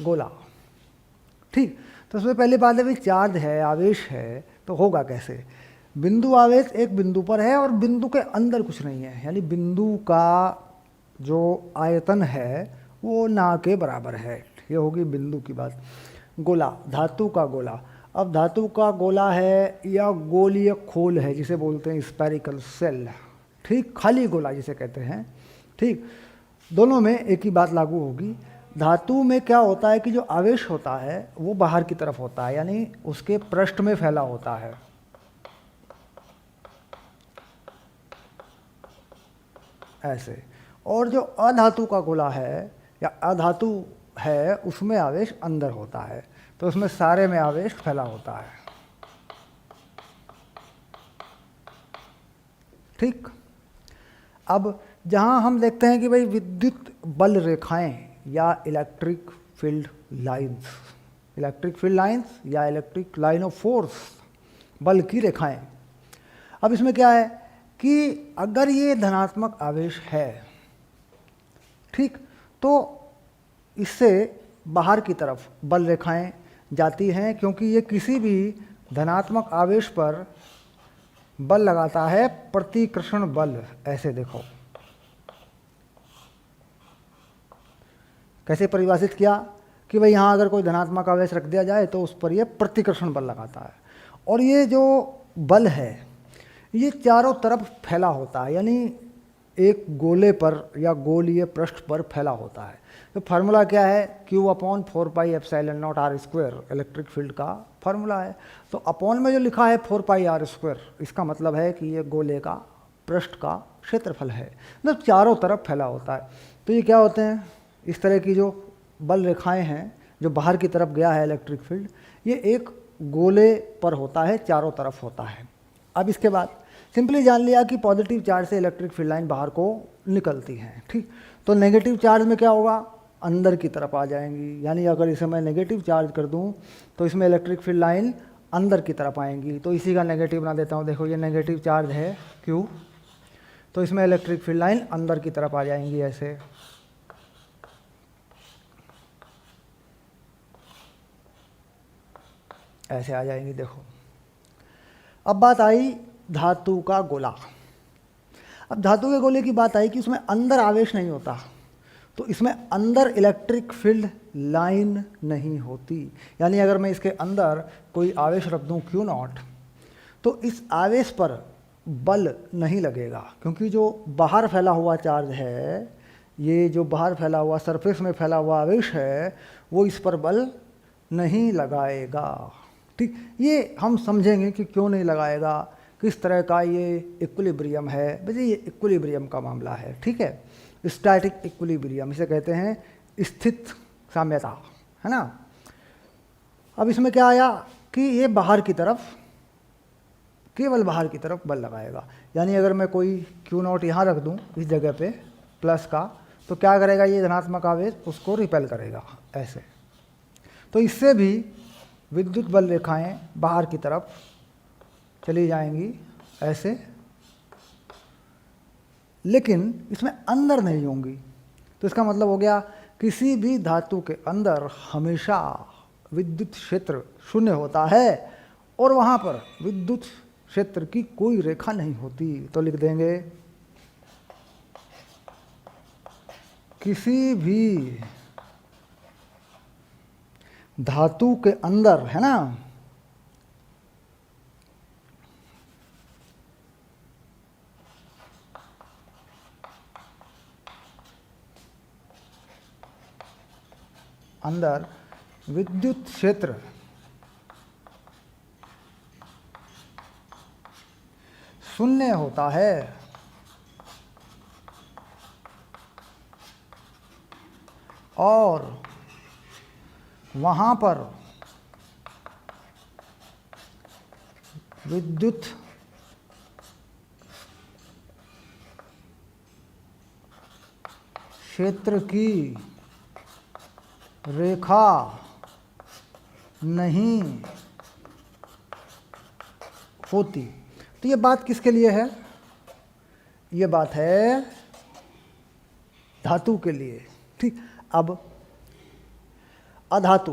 गोला, ठीक। तो उसमें पहली बात है भाई, चार्ज है, आवेश है, तो होगा कैसे? बिंदु आवेश एक बिंदु पर है और बिंदु के अंदर कुछ नहीं है, यानी बिंदु का जो आयतन है वो ना के बराबर है। ये होगी बिंदु की बात। गोला, धातु का गोला। अब धातु का गोला है या गोलीय खोल है, जिसे बोलते हैं स्फेरिकल शेल, ठीक, खाली गोला जिसे कहते हैं, ठीक। दोनों में एक ही बात लागू होगी। धातु में क्या होता है कि जो आवेश होता है वो बाहर की तरफ होता है, यानी उसके पृष्ठ में फैला होता है, ऐसे। और जो अधातु का गोला है या अधातु है, उसमें आवेश अंदर होता है, तो उसमें सारे में आवेश फैला होता है, ठीक। अब जहां हम देखते हैं कि भाई विद्युत बल रेखाएं या electric field lines, electric field lines या इलेक्ट्रिक लाइन ऑफ फोर्स, बल की रेखाएं। अब इसमें क्या है कि अगर ये धनात्मक आवेश है, ठीक, तो इससे बाहर की तरफ बल रेखाएं जाती हैं, क्योंकि ये किसी भी धनात्मक आवेश पर बल लगाता है, प्रतिकर्षण बल। ऐसे देखो, कैसे परिभाषित किया कि भाई यहाँ अगर कोई धनात्मक आवेश रख दिया जाए तो उस पर ये प्रतिकर्षण बल लगाता है। और ये जो बल है ये चारों तरफ फैला होता है, यानी एक गोले पर या गोलीय पृष्ठ पर फैला होता है। तो फार्मूला क्या है, Q/4πε0r², इलेक्ट्रिक फील्ड का फार्मूला है। तो अपॉन में जो लिखा है 4πr², इसका मतलब है कि ये गोले का पृष्ठ का क्षेत्रफल है, मतलब चारों तरफ फैला होता है। तो ये क्या होते हैं, इस तरह की जो बल रेखाएं हैं, जो बाहर की तरफ गया है इलेक्ट्रिक फील्ड, ये एक गोले पर होता है, चारों तरफ होता है। अब इसके बाद सिंपली जान लिया कि पॉजिटिव चार्ज से इलेक्ट्रिक फील्ड लाइन बाहर को निकलती है, ठीक। तो नेगेटिव चार्ज में क्या होगा, अंदर की तरफ आ जाएंगी, यानी अगर इसे मैं नेगेटिव चार्ज कर दूं तो इसमें इलेक्ट्रिक फील्ड लाइन अंदर की तरफ आएंगी। तो इसी का नेगेटिव बना देता हूं, देखो ये नेगेटिव चार्ज है Q, तो इसमें इलेक्ट्रिक फील्ड लाइन अंदर की तरफ आ जाएंगी, ऐसे आ जाएंगी। देखो अब बात आई धातु का गोला। अब धातु के गोले की बात आई कि उसमें अंदर आवेश नहीं होता, तो इसमें अंदर इलेक्ट्रिक फील्ड लाइन नहीं होती। यानी अगर मैं इसके अंदर कोई आवेश रख दूं Q0, तो इस आवेश पर बल नहीं लगेगा, क्योंकि जो बाहर फैला हुआ चार्ज है, ये जो बाहर फैला हुआ सरफेस में फैला हुआ आवेश है, वो इस पर बल नहीं लगाएगा, ठीक। ये हम समझेंगे कि क्यों नहीं लगाएगा, किस तरह का ये इक्विलिब्रियम है। वैसे ये इक्विलिब्रियम का मामला है, ठीक है, स्टैटिक इक्विलिब्रियम इसे कहते हैं, स्थित साम्यता, है ना। अब इसमें क्या आया कि ये बाहर की तरफ, केवल बाहर की तरफ बल लगाएगा। यानी अगर मैं कोई Q0 यहाँ रख दूँ इस जगह पे प्लस का, तो क्या करेगा, ये धनात्मक आवेश उसको रिपेल करेगा, ऐसे। तो इससे भी विद्युत बल रेखाएं बाहर की तरफ चली जाएंगी, ऐसे, लेकिन इसमें अंदर नहीं होंगी। तो इसका मतलब हो गया किसी भी धातु के अंदर हमेशा विद्युत क्षेत्र शून्य होता है और वहाँ पर विद्युत क्षेत्र की कोई रेखा नहीं होती। तो लिख देंगे किसी भी धातु के अंदर, है ना, अंदर विद्युत क्षेत्र शून्य होता है और वहाँ पर विद्युत क्षेत्र की रेखा नहीं होती। तो ये बात किसके लिए है, ये बात है धातु के लिए, ठीक। अब अधातु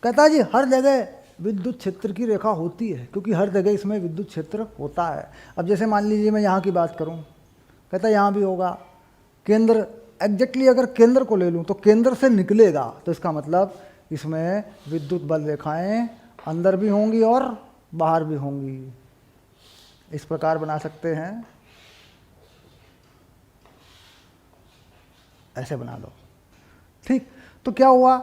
कहता जी हर जगह विद्युत क्षेत्र की रेखा होती है, क्योंकि हर जगह इसमें विद्युत क्षेत्र होता है। अब जैसे मान लीजिए मैं यहाँ की बात करूँ, कहता यहाँ भी होगा, केंद्र एग्जैक्टली अगर केंद्र को ले लूँ तो केंद्र से निकलेगा, तो इसका मतलब इसमें विद्युत बल रेखाएं अंदर भी होंगी और बाहर भी होंगी। इस प्रकार बना सकते हैं, ऐसे बना लो, ठीक। तो क्या हुआ,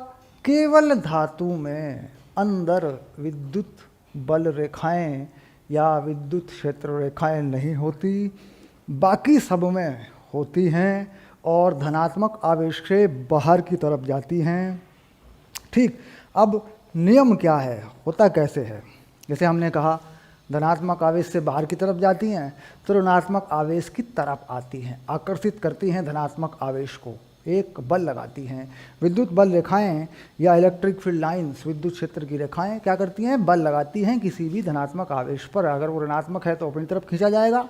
केवल धातु में अंदर विद्युत बल रेखाएं या विद्युत क्षेत्र रेखाएं नहीं होती, बाकी सब में होती हैं और धनात्मक आवेश से बाहर की तरफ जाती हैं, ठीक। अब नियम क्या है, होता कैसे है, जैसे हमने कहा धनात्मक आवेश से बाहर की तरफ जाती हैं तो ऋणात्मक आवेश की तरफ आती हैं, आकर्षित करती हैं धनात्मक आवेश को, एक बल लगाती हैं। विद्युत बल रेखाएं या इलेक्ट्रिक फील्ड लाइंस, विद्युत क्षेत्र की रेखाएं क्या करती हैं, बल लगाती हैं किसी भी धनात्मक आवेश पर। अगर वो ऋणात्मक है तो अपनी तरफ खींचा जाएगा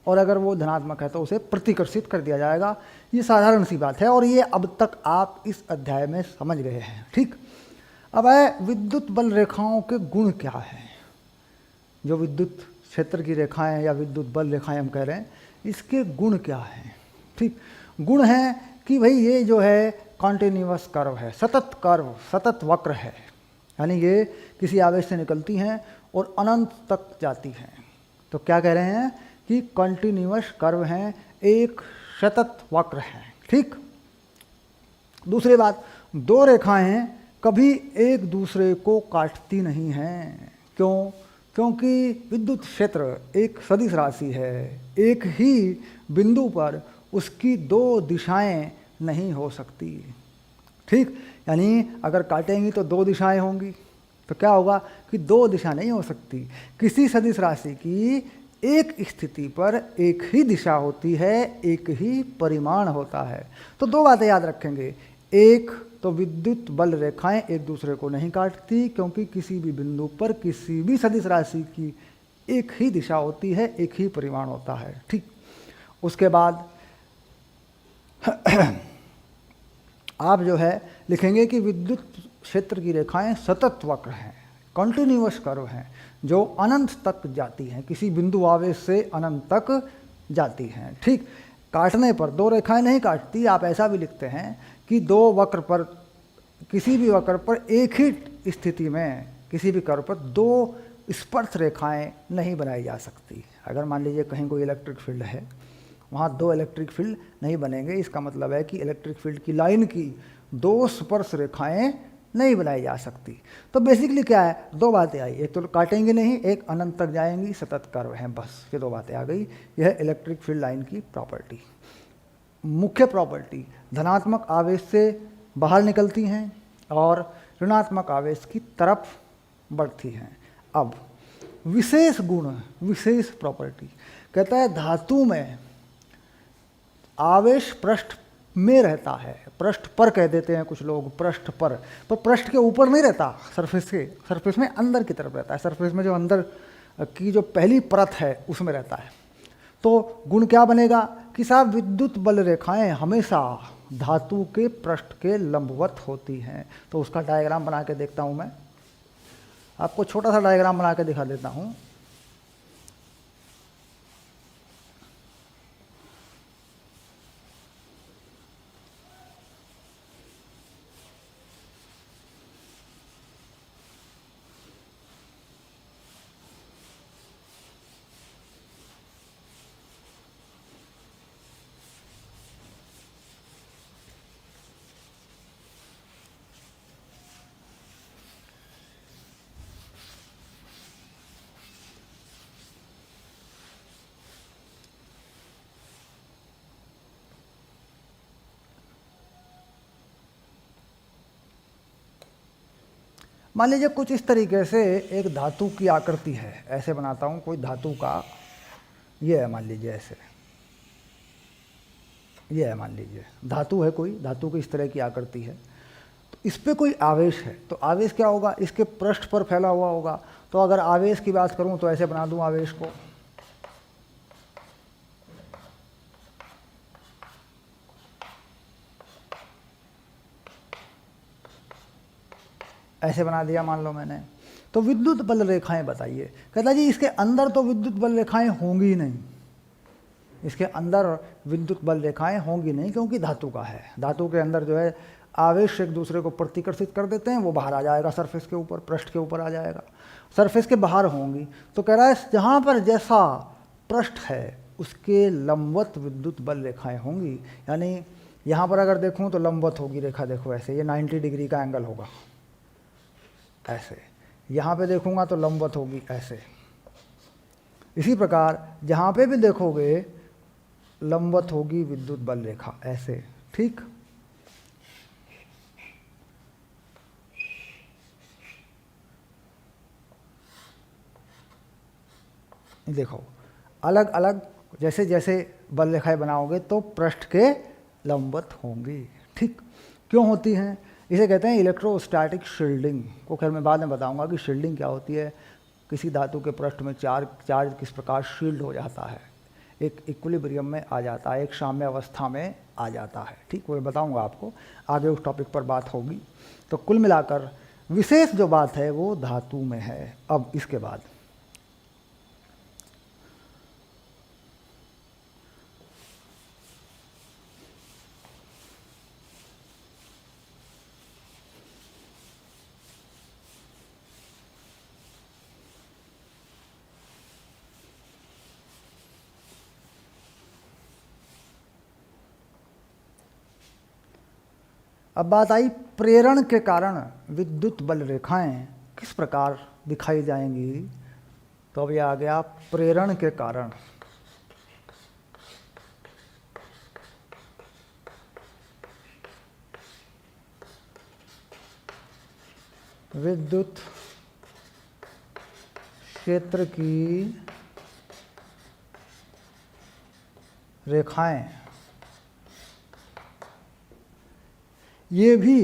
और अगर वो धनात्मक है तो उसे प्रतिकर्षित कर दिया जाएगा। ये साधारण सी बात है और ये अब तक आप इस अध्याय में समझ गए हैं, ठीक। अब है विद्युत बल रेखाओं के गुण क्या हैं। जो विद्युत क्षेत्र की रेखाएं या विद्युत बल रेखाएं हम कह रहे हैं, इसके गुण क्या हैं, ठीक। गुण हैं कि भाई ये जो है कॉन्टिन्यूअस कर्व है, सतत कर्व, सतत वक्र है, यानी ये किसी आवेश से निकलती हैं और अनंत तक जाती हैं। तो क्या कह रहे हैं कि कॉन्टिन्यूअस कर्व हैं, एक सतत वक्र हैं। ठीक, दूसरी बात, दो रेखाएं कभी एक दूसरे को काटती नहीं हैं। क्यों? क्योंकि विद्युत क्षेत्र एक सदिश राशि है, एक ही बिंदु पर उसकी दो दिशाएं नहीं हो सकती। ठीक, यानी अगर काटेंगी तो दो दिशाएं होंगी, तो क्या होगा कि दो दिशा नहीं हो सकती। किसी सदिश राशि की एक स्थिति पर एक ही दिशा होती है, एक ही परिमाण होता है। तो दो बातें याद रखेंगे, एक तो विद्युत बल रेखाएं एक दूसरे को नहीं काटती, क्योंकि किसी भी बिंदु पर किसी भी सदिश राशि की एक ही दिशा होती है, एक ही परिमाण होता है। ठीक, उसके बाद आप जो है लिखेंगे कि विद्युत क्षेत्र की रेखाएं सतत वक्र हैं, कॉन्टिन्यूअस कर्व हैं, जो अनंत तक जाती हैं, किसी बिंदु आवेश से अनंत तक जाती हैं। ठीक, काटने पर दो रेखाएं नहीं काटती। आप ऐसा भी लिखते हैं कि दो वक्र पर, किसी भी वक्र पर एक ही स्थिति में, किसी भी कर्व पर दो स्पर्श रेखाएं नहीं बनाई जा सकती। अगर मान लीजिए कहीं कोई इलेक्ट्रिक फील्ड है, वहाँ दो इलेक्ट्रिक फील्ड नहीं बनेंगे। इसका मतलब है कि इलेक्ट्रिक फील्ड की लाइन की दो स्पर्श रेखाएं नहीं बनाई जा सकती। तो बेसिकली क्या है, दो बातें आई, एक तो काटेंगे नहीं, एक अनंत तक जाएंगी, सतत कर्व हैं, बस ये दो बातें आ गई। यह है इलेक्ट्रिक फील्ड लाइन की प्रॉपर्टी। मुख्य प्रॉपर्टी, धनात्मक आवेश से बाहर निकलती हैं और ऋणात्मक आवेश की तरफ बढ़ती हैं। अब विशेष गुण, विशेष प्रॉपर्टी, कहता है धातु में आवेश पृष्ठ में रहता है, पृष्ठ पर कह देते हैं कुछ लोग, पृष्ठ पर पृष्ठ के ऊपर नहीं रहता, सरफेस के, सरफेस में अंदर की तरफ रहता है, सरफेस में जो अंदर की जो पहली परत है उसमें रहता है। तो गुण क्या बनेगा कि साहब विद्युत बल रेखाएं हमेशा धातु के पृष्ठ के लंबवत होती हैं। तो उसका डायग्राम बना के देखता हूँ मैं, आपको छोटा सा डायग्राम बना के दिखा देता हूँ। मान लीजिए कुछ इस तरीके से एक धातु की आकृति है, ऐसे बनाता हूँ कोई धातु का, ये है मान लीजिए ऐसे, ये है मान लीजिए धातु है, कोई धातु की इस तरह की आकृति है। तो इस पर कोई आवेश है, तो आवेश क्या होगा, इसके पृष्ठ पर फैला हुआ होगा। तो अगर आवेश की बात करूँ तो ऐसे बना दूँ आवेश को, ऐसे बना दिया मान लो मैंने। तो विद्युत बल रेखाएं बताइए, कहता जी इसके अंदर तो विद्युत बल रेखाएं होंगी नहीं, इसके अंदर विद्युत बल रेखाएं होंगी नहीं, क्योंकि धातु का है। धातु के अंदर जो है आवेश एक दूसरे को प्रतिकर्षित कर देते हैं, वो बाहर आ जाएगा, सरफेस के ऊपर, पृष्ठ के ऊपर आ जाएगा, सरफेस के बाहर होंगी। तो कह रहा है जहाँ पर जैसा पृष्ठ है उसके लंबवत विद्युत बल रेखाएं होंगी। यानी यहाँ पर अगर देखूँ तो लंबवत होगी रेखा, देखो ऐसे, ये 90 डिग्री का एंगल होगा ऐसे। यहाँ पे देखूँगा तो लंबवत होगी ऐसे। इसी प्रकार जहाँ पे भी देखोगे लंबवत होगी विद्युत बल रेखा ऐसे। ठीक, देखो अलग अलग जैसे जैसे बल रेखाएं बनाओगे तो पृष्ठ के लंबवत होंगी। ठीक, क्यों होती हैं, इसे कहते हैं इलेक्ट्रोस्टैटिक शील्डिंग को। खैर मैं बाद में बताऊंगा कि शील्डिंग क्या होती है। किसी धातु के पृष्ठ में चार्ज किस प्रकार शील्ड हो जाता है, एक इक्विलिब्रियम में आ जाता है, एक साम्य अवस्था में आ जाता है। ठीक, वो बताऊंगा आपको, आगे उस टॉपिक पर बात होगी। तो कुल मिलाकर विशेष जो बात है वो धातु में है। अब इसके बाद अब बात आई प्रेरण के कारण विद्युत बल रेखाएं किस प्रकार दिखाई जाएंगी। तो अब ये आ गया प्रेरण के कारण विद्युत क्षेत्र की रेखाएं। ये भी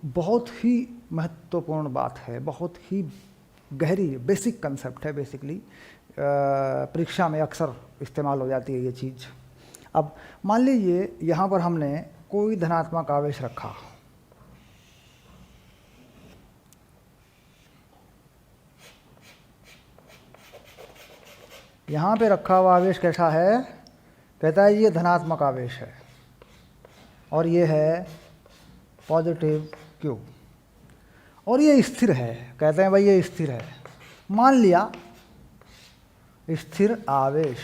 बहुत ही महत्वपूर्ण बात है, बहुत ही गहरी बेसिक कंसेप्ट है। बेसिकली परीक्षा में अक्सर इस्तेमाल हो जाती है ये चीज़। अब मान लीजिए यहाँ पर हमने कोई धनात्मक आवेश रखा, यहाँ पे रखा हुआ आवेश कैसा है, कहता है ये धनात्मक आवेश है और ये है पॉजिटिव क्यू और ये स्थिर है। कहते हैं भाई ये स्थिर है, मान लिया स्थिर आवेश।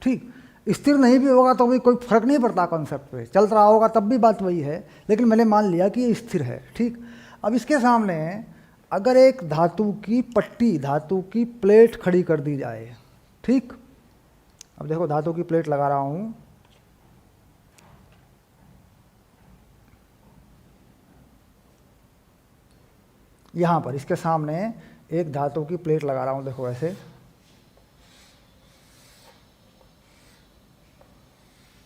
ठीक, स्थिर नहीं भी होगा तो भी कोई फर्क नहीं पड़ता, कॉन्सेप्ट पे चल रहा होगा तब भी बात वही है, लेकिन मैंने मान लिया कि ये स्थिर है। ठीक, अब इसके सामने अगर एक धातु की पट्टी, धातु की प्लेट खड़ी कर दी जाए। ठीक, अब देखो धातु की प्लेट लगा रहा हूं, यहां पर इसके सामने एक धातु की प्लेट लगा रहा हूं, देखो ऐसे,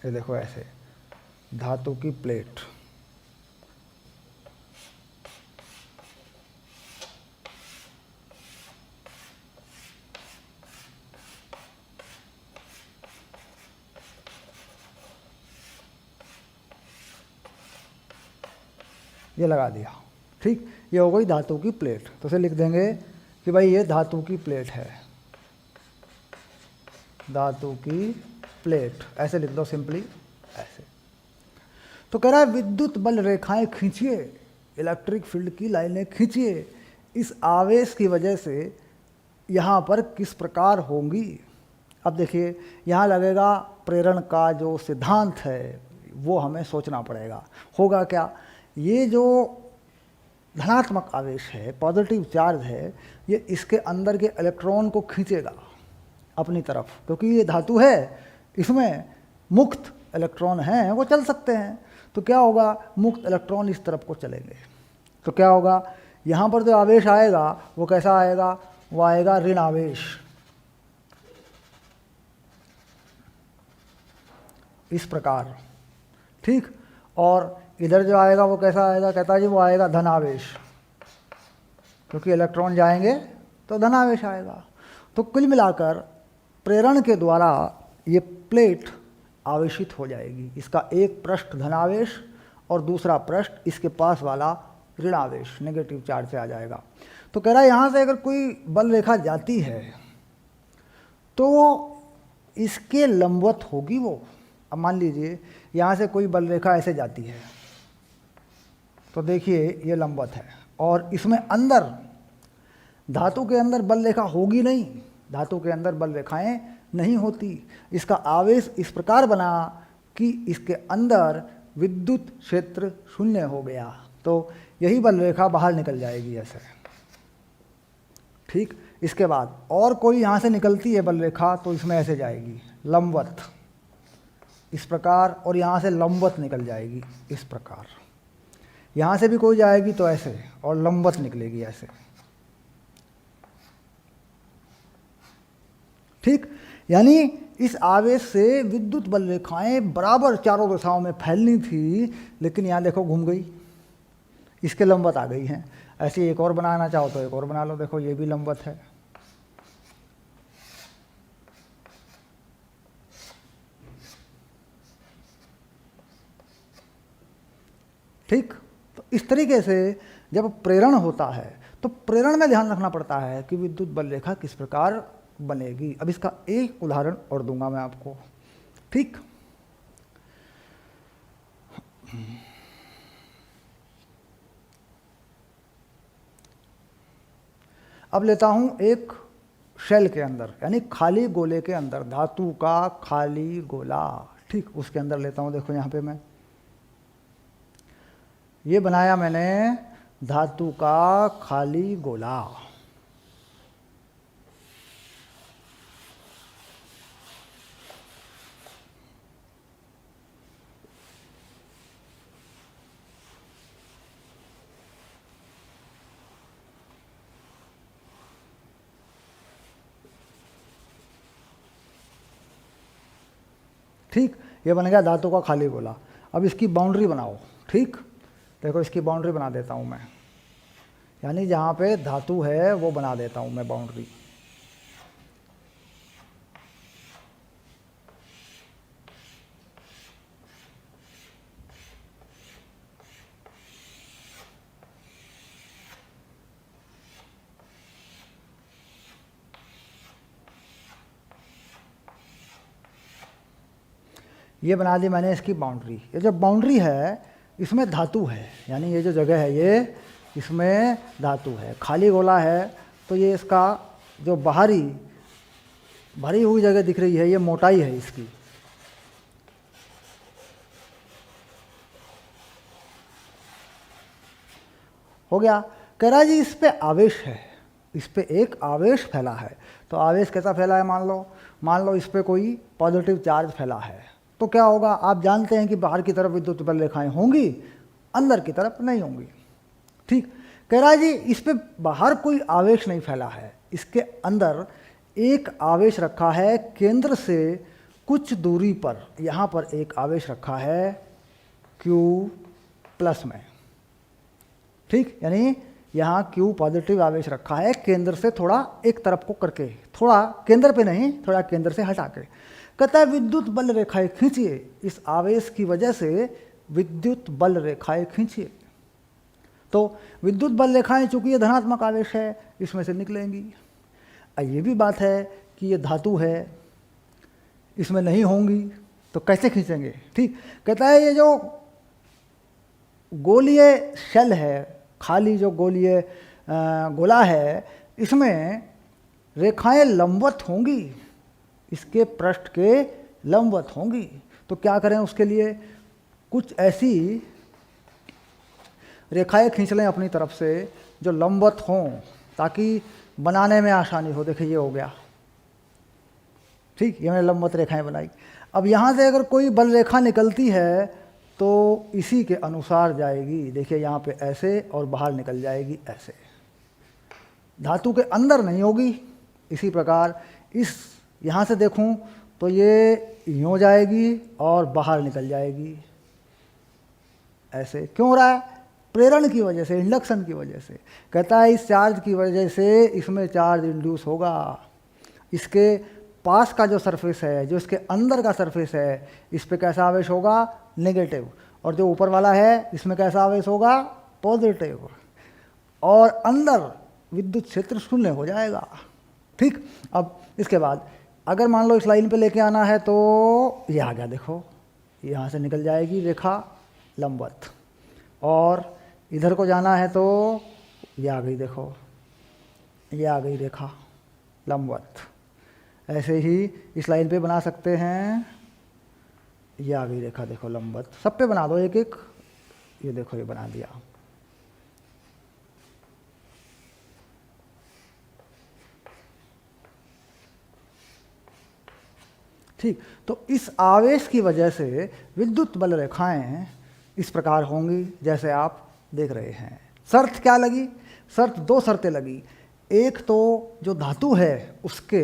ये देखो ऐसे धातु की प्लेट। ये लगा दिया। ठीक, ये हो गई धातु की प्लेट। तो उसे लिख देंगे कि भाई ये धातु की प्लेट है, धातु की प्लेट, ऐसे लिख दो सिंपली ऐसे। तो कह रहा है विद्युत बल रेखाएं खींचिए, इलेक्ट्रिक फील्ड की लाइनें खींचिए, इस आवेश की वजह से यहाँ पर किस प्रकार होंगी। अब देखिए यहाँ लगेगा प्रेरण का जो सिद्धांत है वो हमें सोचना पड़ेगा। होगा क्या, ये जो धनात्मक आवेश है, पॉजिटिव चार्ज है, ये इसके अंदर के इलेक्ट्रॉन को खींचेगा अपनी तरफ, क्योंकि ये धातु है, इसमें मुक्त इलेक्ट्रॉन हैं, वो चल सकते हैं। तो क्या होगा, मुक्त इलेक्ट्रॉन इस तरफ को चलेंगे, तो क्या होगा, यहाँ पर जो आवेश आएगा वो कैसा आएगा, वो आएगा ऋण आवेश, इस प्रकार। ठीक, और इधर जो आएगा वो कैसा आएगा, कहता है जी वो आएगा धनावेश, क्योंकि इलेक्ट्रॉन जाएंगे तो धनावेश आएगा। तो कुल मिलाकर प्रेरण के द्वारा ये प्लेट आवेशित हो जाएगी, इसका एक पृष्ठ धनावेश और दूसरा पृष्ठ इसके पास वाला ऋणावेश, नेगेटिव चार्ज से आ जाएगा। तो कह रहा है यहाँ से अगर कोई बल रेखा जाती है तो इसके लंबवत होगी वो। अब मान लीजिए यहाँ से कोई बल रेखा ऐसे जाती है, तो देखिए ये लंबवत है, और इसमें अंदर धातु के अंदर बल रेखा होगी नहीं, धातु के अंदर बल रेखाएं नहीं होती। इसका आवेश इस प्रकार बना कि इसके अंदर विद्युत क्षेत्र शून्य हो गया, तो यही बल रेखा बाहर निकल जाएगी ऐसे। ठीक, इसके बाद और कोई यहाँ से निकलती है बल रेखा तो इसमें ऐसे जाएगी लंबवत इस प्रकार, और यहाँ से लंबवत निकल जाएगी इस प्रकार। यहाँ से भी कोई जाएगी तो ऐसे, और लंबवत निकलेगी ऐसे। ठीक, यानी इस आवेश से विद्युत बल रेखाएं बराबर चारों दिशाओं में फैलनी थी, लेकिन यहाँ देखो घूम गई, इसके लंबवत आ गई हैं। ऐसे एक और बनाना चाहो तो एक और बना लो, देखो ये भी लंबवत है। ठीक, तो इस तरीके से जब प्रेरण होता है तो प्रेरण में ध्यान रखना पड़ता है कि विद्युत बल रेखा किस प्रकार बनेगी। अब इसका एक उदाहरण और दूंगा मैं आपको। ठीक, अब लेता हूं एक शेल के अंदर, यानी खाली गोले के अंदर, धातु का खाली गोला। ठीक, उसके अंदर लेता हूं, देखो यहां पे मैं ये बनाया मैंने धातु का खाली गोला। ठीक, ये बन गया धातु का खाली गोला। अब इसकी बाउंड्री बनाओ। ठीक, देखो इसकी बाउंड्री बना देता हूँ मैं, यानी जहाँ पे धातु है वो बना देता हूँ मैं बाउंड्री। ये बना दी मैंने इसकी बाउंड्री। ये जो बाउंड्री है इसमें धातु है, यानी ये जो जगह है ये इसमें धातु है। खाली गोला है तो ये इसका जो बाहरी भरी हुई जगह दिख रही है ये मोटाई है इसकी। हो गया। कह रहा है जी इस पे आवेश है, इस पे एक आवेश फैला है। तो आवेश कैसा फैला है, मान लो इस पे कोई पॉजिटिव चार्ज फैला है, तो क्या होगा, आप जानते हैं कि बाहर की तरफ विद्युत बल रेखाएं होंगी, अंदर की तरफ नहीं होंगी। ठीक, कह रहा है जी इस पे बाहर कोई आवेश नहीं फैला है, इसके अंदर एक आवेश रखा है केंद्र से कुछ दूरी पर। यहाँ पर एक आवेश रखा है Q प्लस में। ठीक, यानी यहाँ Q पॉजिटिव आवेश रखा है केंद्र से थोड़ा एक तरफ को करके, थोड़ा केंद्र पे नहीं, थोड़ा केंद्र से हटा के। कहता है विद्युत बल रेखाएं खींचिए, इस आवेश की वजह से विद्युत बल रेखाएं खींचिए। तो विद्युत बल रेखाएं चूंकि ये धनात्मक आवेश है इसमें से निकलेंगी। ये भी बात है कि ये धातु है, इसमें नहीं होंगी, तो कैसे खींचेंगे। ठीक, कहता है ये जो गोलीय शेल है, खाली जो गोलीय गोला है, इसमें रेखाएं लंबवत होंगी, इसके पृष्ठ के लंबवत होंगी। तो क्या करें उसके लिए, कुछ ऐसी रेखाएं खींच लें अपनी तरफ से जो लंबवत हों ताकि बनाने में आसानी हो। देखिए ये हो गया। ठीक, ये मैंने लंबवत रेखाएं बनाई। अब यहाँ से अगर कोई बल रेखा निकलती है तो इसी के अनुसार जाएगी। देखिए यहाँ पे ऐसे और बाहर निकल जाएगी ऐसे, धातु के अंदर नहीं होगी। इसी प्रकार इस यहाँ से देखूं तो ये यूँ जाएगी और बाहर निकल जाएगी ऐसे। क्यों हो रहा है, प्रेरण की वजह से, इंडक्शन की वजह से। कहता है इस चार्ज की वजह से इसमें चार्ज इंड्यूस होगा। इसके पास का जो सरफेस है, जो इसके अंदर का सरफेस है, इस पे कैसा आवेश होगा, नेगेटिव। और जो ऊपर वाला है इसमें कैसा आवेश होगा, पॉजिटिव। और अंदर विद्युत क्षेत्र शून्य हो जाएगा। ठीक, अब इसके बाद अगर मान लो इस लाइन पे लेके आना है तो ये आ गया, देखो यहाँ से निकल जाएगी रेखा लंबवत। और इधर को जाना है तो ये आ गई, देखो ये आ गई रेखा लंबवत। ऐसे ही इस लाइन पे बना सकते हैं, ये आ गई रेखा, देखो लंबवत। सब पे बना दो एक एक। ये देखो ये बना दिया। ठीक, तो इस आवेश की वजह से विद्युत बल रेखाएं इस प्रकार होंगी जैसे आप देख रहे हैं। शर्त क्या लगी, शर्त दो शर्तें लगी। एक तो जो धातु है उसके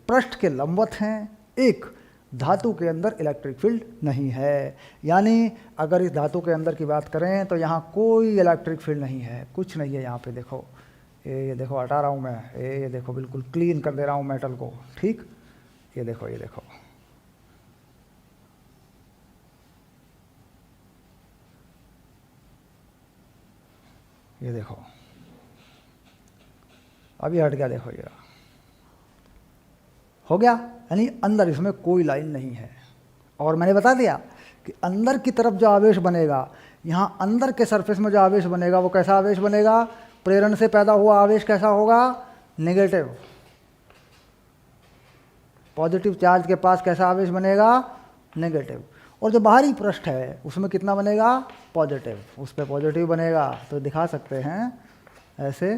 पृष्ठ के लंबवत हैं, एक धातु के अंदर इलेक्ट्रिक फील्ड नहीं है। यानी अगर इस धातु के अंदर की बात करें तो यहाँ कोई इलेक्ट्रिक फील्ड नहीं है, कुछ नहीं है यहाँ पे। देखो ये देखो हटा रहा हूँ मैं, ये देखो बिल्कुल क्लीन कर दे रहा हूँ मेटल को। ठीक, ये देखो ये देखो, ये देखो अभी हट गया, देखो ये हो गया। यानी अंदर इसमें कोई लाइन नहीं है। और मैंने बता दिया कि अंदर की तरफ जो आवेश बनेगा, यहाँ अंदर के सरफेस में जो आवेश बनेगा वो कैसा आवेश बनेगा, प्रेरण से पैदा हुआ आवेश कैसा होगा, नेगेटिव। पॉजिटिव चार्ज के पास कैसा आवेश बनेगा, नेगेटिव। और जो बाहरी पृष्ठ है उसमें कितना बनेगा, पॉजिटिव, उस पर पॉजिटिव बनेगा। तो दिखा सकते हैं ऐसे।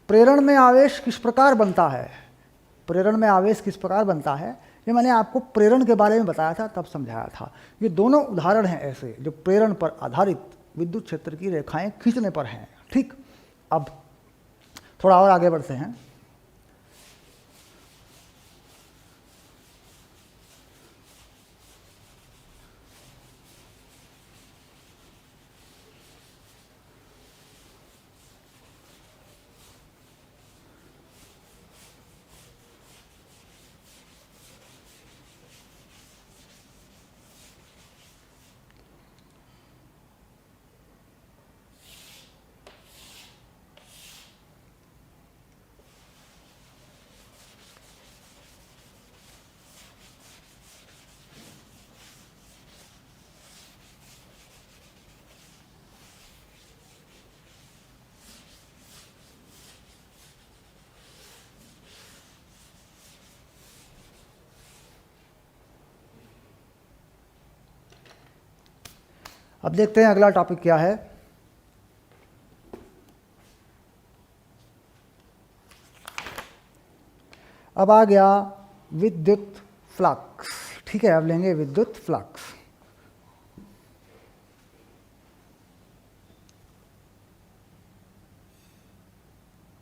प्रेरण में आवेश किस प्रकार बनता है, प्रेरण में आवेश किस प्रकार बनता है, ये मैंने आपको प्रेरण के बारे में बताया था, तब समझाया था। ये दोनों उदाहरण हैं ऐसे जो प्रेरण पर आधारित विद्युत क्षेत्र की रेखाएं खींचने पर हैं। ठीक, अब थोड़ा और आगे बढ़ते हैं। अब देखते हैं अगला टॉपिक क्या है। अब आ गया विद्युत फ्लक्स। ठीक है, अब लेंगे विद्युत फ्लक्स।